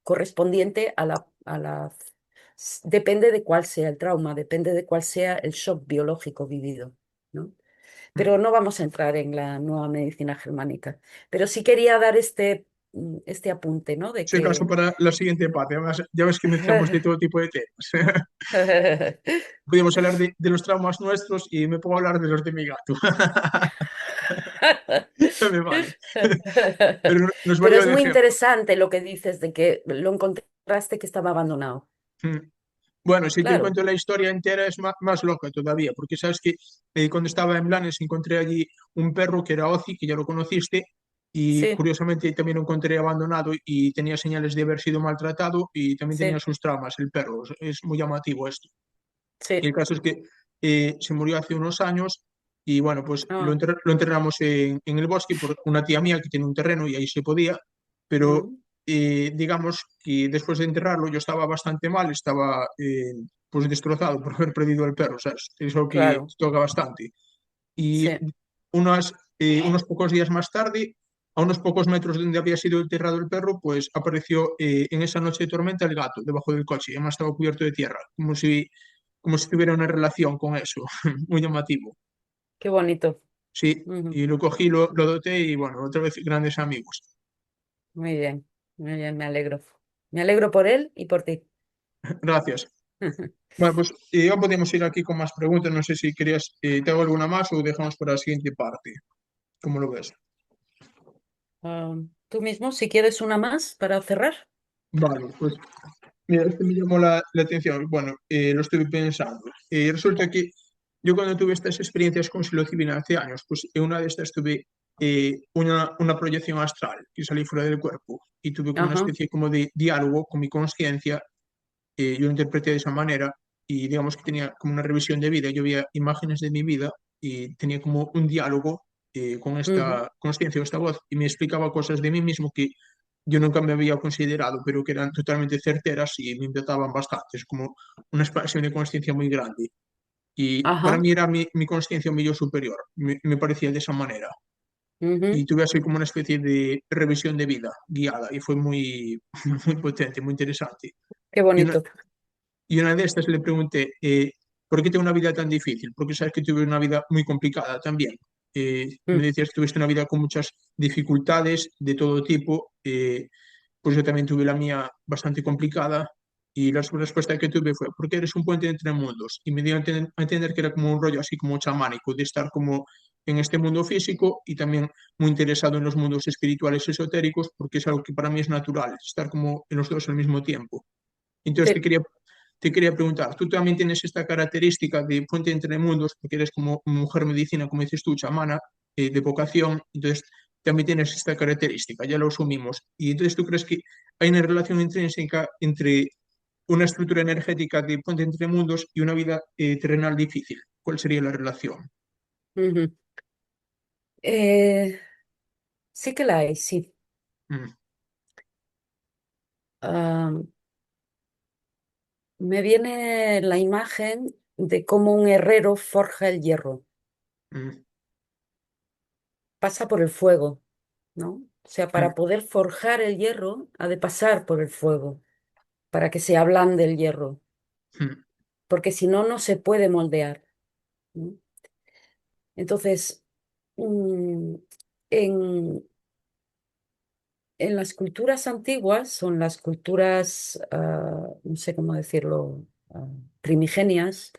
correspondiente depende de cuál sea el trauma, depende de cuál sea el shock biológico vivido, ¿no? Mm. Pero no vamos a entrar en la nueva medicina germánica. Pero sí quería dar este apunte, ¿no? De Si acaso que para la siguiente parte, además, ya ves que mezclamos de todo tipo de temas. Podríamos hablar de los traumas nuestros y me pongo a hablar de los de mi gato. Ya me vale. Pero nos Pero valió es de muy ejemplo. interesante lo que dices de que lo encontraste que estaba abandonado. Mm. Bueno, si te Claro, cuento la historia entera es más, loca todavía, porque sabes que cuando estaba en Blanes encontré allí un perro que era Ozzy, que ya lo conociste, y sí, curiosamente también lo encontré abandonado y tenía señales de haber sido maltratado y también tenía sí, sus traumas, el perro. Es muy llamativo esto. Y sí. el caso es que se murió hace unos años y bueno, pues Ah, lo enterramos en el bosque por una tía mía que tiene un terreno y ahí se podía, pero mm, digamos que después de enterrarlo yo estaba bastante mal, estaba pues destrozado por haber perdido el perro, ¿sabes? Es algo que claro, toca bastante. Y sí. unos pocos días más tarde, a unos pocos metros de donde había sido enterrado el perro, pues apareció en esa noche de tormenta el gato debajo del coche, y además estaba cubierto de tierra, como si tuviera una relación con eso, muy llamativo. Qué bonito. Sí, Ujú. y lo cogí, lo doté y bueno, otra vez grandes amigos. Muy bien, me alegro. Me alegro por él y por ti. Gracias. Bueno, pues ya podemos ir aquí con más preguntas. No sé si querías, te hago alguna más o dejamos para la siguiente parte. ¿Cómo lo ves? Ah, tú mismo, si quieres una más para cerrar. Vale, pues mira, este me llamó la atención. Bueno, lo estuve pensando. Resulta que yo cuando tuve estas experiencias con psilocibina hace años, pues en una de estas tuve una proyección astral que salí fuera del cuerpo y tuve como una Ajá, especie como de diálogo con mi conciencia. Yo lo interpreté de esa manera y digamos que tenía como una revisión de vida. Yo veía imágenes de mi vida y tenía como un diálogo con ujú, esta conciencia o esta voz y me explicaba cosas de mí mismo que yo nunca me había considerado, pero que eran totalmente certeras y me impactaban bastante. Es como una expansión de conciencia muy grande. Y para ajá, mí era mi conciencia un yo superior, me parecía de esa manera. Y ujú. tuve así como una especie de revisión de vida guiada y fue muy, muy potente, muy interesante. Qué Y una, bonito. y una de estas le pregunté, ¿por qué tengo una vida tan difícil? Porque sabes que tuve una vida muy complicada también. Me mm, decías que tuviste una vida con muchas dificultades de todo tipo. Pues yo también tuve la mía bastante complicada y la respuesta que tuve fue, porque eres un puente entre mundos. Y me dio a entender que era como un rollo así como chamánico, de estar como en este mundo físico y también muy interesado en los mundos espirituales esotéricos, porque es algo que para mí es natural, estar como en los dos al mismo tiempo. Entonces sí. te quería preguntar, ¿tú también tienes esta característica de puente entre mundos, porque eres como mujer medicina, como dices tú, chamana, de vocación, entonces también tienes esta característica, ya lo asumimos. Y entonces tú crees que hay una relación intrínseca entre una estructura energética de puente entre mundos y una vida terrenal difícil? ¿Cuál sería la relación? Ujú. Eh, sí que la hay, sí. Mm, Ah, me viene la imagen de cómo un herrero forja el hierro. mm, Pasa por el fuego, ¿no? O sea, mm, para poder forjar el hierro, ha de pasar por el fuego, para que se ablande el hierro, mm, porque si no, no se puede moldear, ¿no? Entonces, mm, en, en las culturas antiguas, son las culturas, no sé cómo decirlo, primigenias,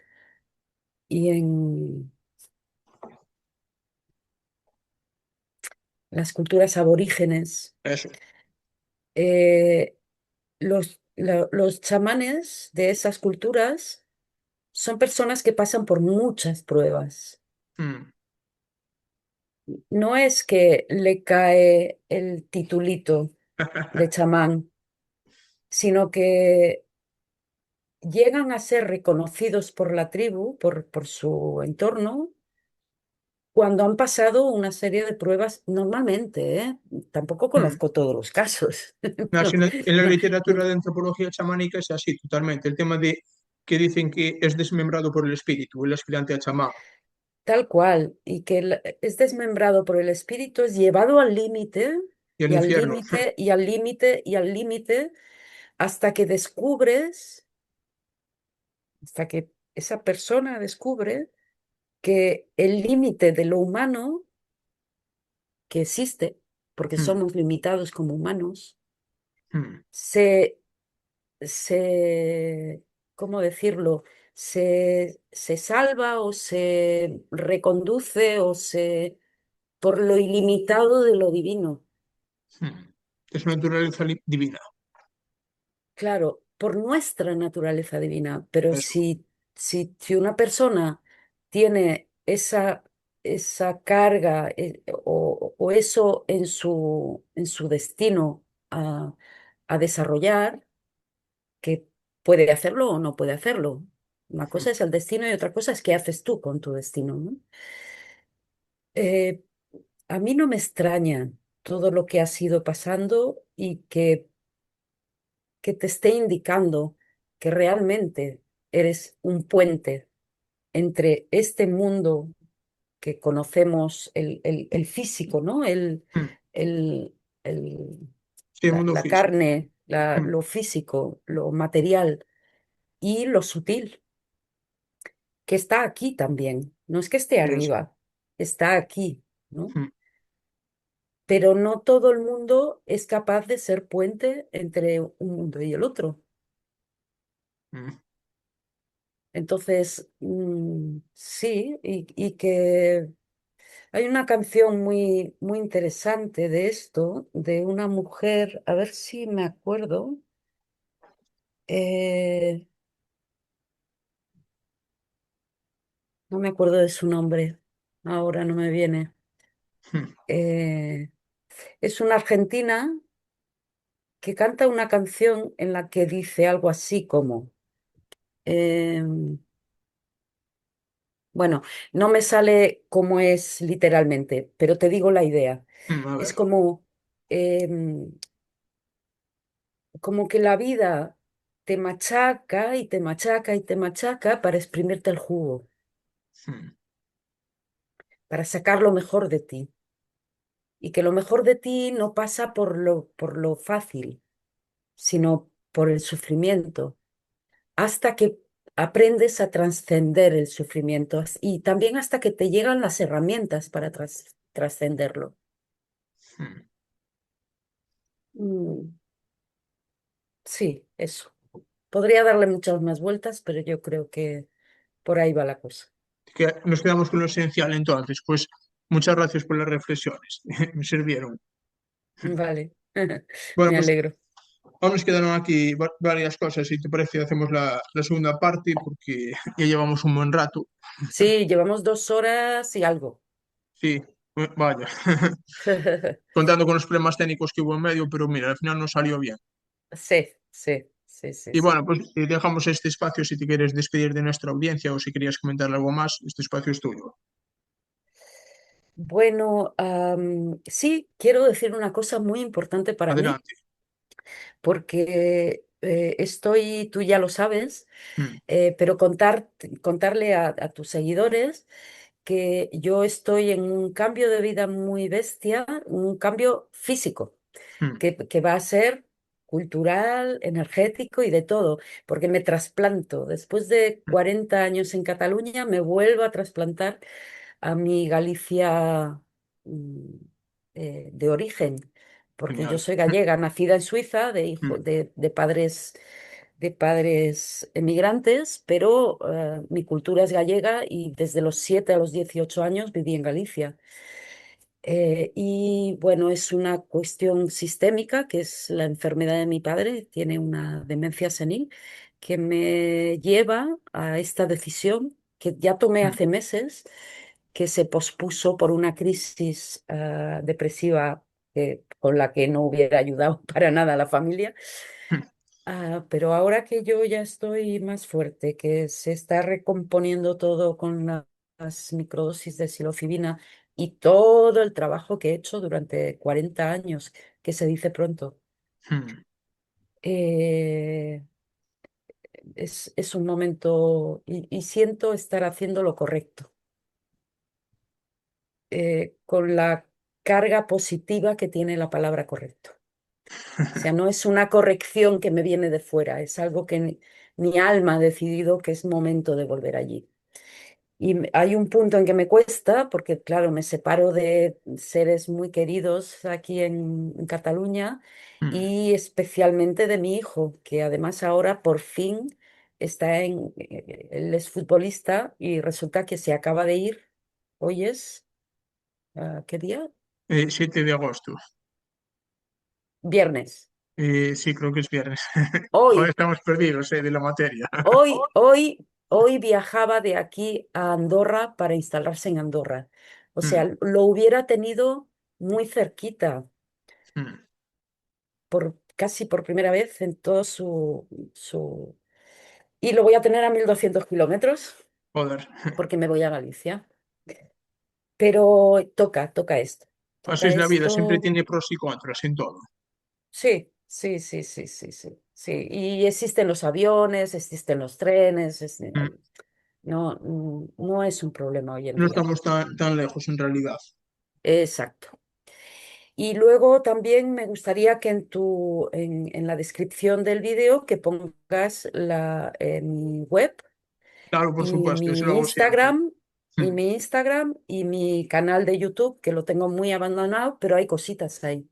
y en las culturas aborígenes, eso. eh, los chamanes de esas culturas son personas que pasan por muchas pruebas. Mm, No es que le cae el titulito de chamán, sino que llegan a ser reconocidos por la tribu, por su entorno, cuando han pasado una serie de pruebas normalmente, ¿eh? Tampoco mm. conozco todos los casos. No, No, si en la no, no. literatura de antropología chamánica es así totalmente. El tema de que dicen que es desmembrado por el aspirante a chamán Tal cual, y que es desmembrado por el espíritu, es llevado al límite y el y al infierno. límite y al límite y al límite hasta que descubres, hasta que esa persona descubre que el límite de lo humano que existe, porque Mm, somos limitados como humanos, mm, se, se, ¿cómo decirlo? Se salva o se reconduce o se por lo ilimitado de lo divino. mm. Es naturaleza divina. Claro, por nuestra naturaleza divina, pero Eso. si una persona tiene esa carga o eso en su destino a desarrollar, que puede hacerlo o no puede hacerlo. Una Mm, cosa es el destino y otra cosa es qué haces tú con tu destino, ¿no? Eh, a mí no me extraña todo lo que ha sido pasando y que te esté indicando que realmente eres un puente entre este mundo que conocemos, el físico, ¿no? mm. El, el- Sí, el mundo la físico. carne, Mm, lo físico, lo material y lo sutil, que está aquí también. No es que esté eso. arriba, está aquí, ¿no? Mm, Pero no todo el mundo es capaz de ser puente entre un mundo y el otro. mm, Entonces, sí, y que hay una canción muy, muy interesante de esto, de una mujer, a ver si me acuerdo, eh, no me acuerdo de su nombre, ahora no me viene. mm. Eh, es una argentina que canta una canción en la que dice algo así como, em, bueno, no me sale cómo es literalmente, pero te digo la idea. A Es ver. como, em, como que la vida te machaca y te machaca y te machaca para exprimirte el jugo, Mm, para sacar lo mejor de ti. Y que lo mejor de ti no pasa por lo fácil, sino por el sufrimiento, hasta que aprendes a trascender el sufrimiento y también hasta que te llegan las herramientas para trascenderlo. Mm. Mm, sí, eso. Podría darle muchas más vueltas, pero yo creo que por ahí va la cosa. Que nos quedamos con lo esencial entonces. Pues muchas gracias por las reflexiones, me sirvieron. Vale, Bueno, me pues alegro. aún nos quedaron aquí varias cosas. Si te parece, hacemos la segunda parte porque ya llevamos un buen rato. Sí, llevamos 2 horas y algo. Sí, vaya. Contando con los problemas técnicos que hubo en medio, pero mira, al final nos salió bien. Sí, sí, sí, sí, Y sí. bueno, pues dejamos este espacio si te quieres despedir de nuestra audiencia o si querías comentar algo más, este espacio es tuyo. Bueno, sí, quiero decir una cosa muy importante para mí, Adelante. porque estoy, tú ya lo sabes, Mm, pero contarle a tus seguidores que yo estoy en un cambio de vida muy bestia, un cambio físico, mm, que va a ser cultural, energético y de todo, porque me trasplanto. Después de mm. 40 años en Cataluña, me vuelvo a trasplantar a mi Galicia mm, de origen, porque yo Genial. soy gallega, nacida en Suiza, Mm, de padres emigrantes, pero mi cultura es gallega y desde los 7 a los 18 años viví en Galicia. Y bueno, es una cuestión sistémica, que es la enfermedad de mi padre, tiene una demencia senil, que me lleva a esta decisión que ya tomé mm, hace meses, que se pospuso por una crisis depresiva con la que no hubiera ayudado para nada a la familia. mm, Pero ahora que yo ya estoy más fuerte, que se está recomponiendo todo con las microdosis de psilocibina y todo el trabajo que he hecho durante 40 años, que se dice pronto, mm. eh, es un momento y siento estar haciendo lo correcto, con la carga positiva que tiene la palabra correcto. O sea, no es una corrección que me viene de fuera, es algo que mi alma ha decidido que es momento de volver allí. Y hay un punto en que me cuesta, porque claro, me separo de seres muy queridos aquí en Cataluña Mm, y especialmente de mi hijo, que además ahora por fin está él es futbolista y resulta que se acaba de ir. Hoy es, ¿qué día? 7 de agosto. Viernes. Sí, creo que es viernes. Joder, Hoy, estamos perdidos, de la materia. hoy viajaba de aquí a Andorra para instalarse en Andorra. O Mm, sea, lo hubiera tenido muy cerquita, mm. casi por primera vez en todo su... Y lo voy a tener a 1.200 kilómetros Joder. porque me voy a Galicia. Pero toca esto. Así Toca es la vida, siempre esto. tiene pros y contras en todo. Sí, sí, sí, sí, sí, sí. Sí, y existen los aviones, existen los trenes, Mm. no, no es un problema hoy en No día. estamos tan lejos en realidad. Exacto. Y luego también me gustaría que en la descripción del vídeo que pongas mi web Claro, por y supuesto, eso lo mi hago siempre. Instagram Mm. y mi canal de YouTube, que lo tengo muy abandonado, pero hay cositas ahí.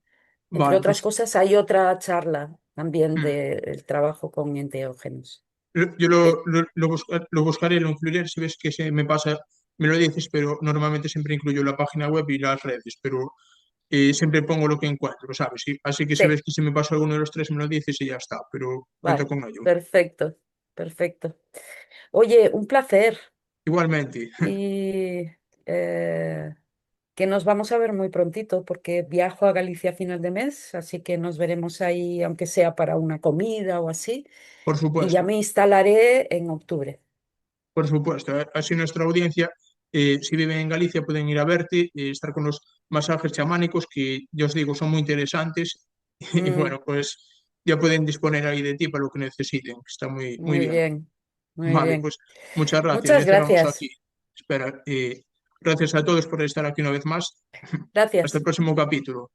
Entre Vale, otras pues cosas, hay otra charla también mm. del trabajo con enteógenos. Yo Eh, lo buscaré, lo incluiré. Si ves que se me pasa, me lo dices, pero normalmente siempre incluyo la página web y las redes, pero siempre pongo lo que encuentro, ¿sabes? Así que si ves sí, que se me pasa alguno de los tres, me lo dices y ya está, pero cuenta vale, con ello. perfecto, perfecto. Oye, un placer Igualmente, y que nos vamos a ver muy prontito porque viajo a Galicia a final de mes, así que nos veremos ahí, aunque sea para una comida o así, por y ya supuesto. me instalaré en octubre. Por supuesto, así nuestra audiencia, si viven en Galicia, pueden ir a verte, estar con los masajes chamánicos, que ya os digo, son muy interesantes. Y Mm, bueno, pues ya pueden disponer ahí de ti para lo que necesiten, que está muy muy bien. bien, muy Vale, bien. pues muchas gracias. Muchas Ya cerramos aquí. gracias. Espera, gracias a todos por estar aquí una vez más. Hasta el Gracias. próximo capítulo.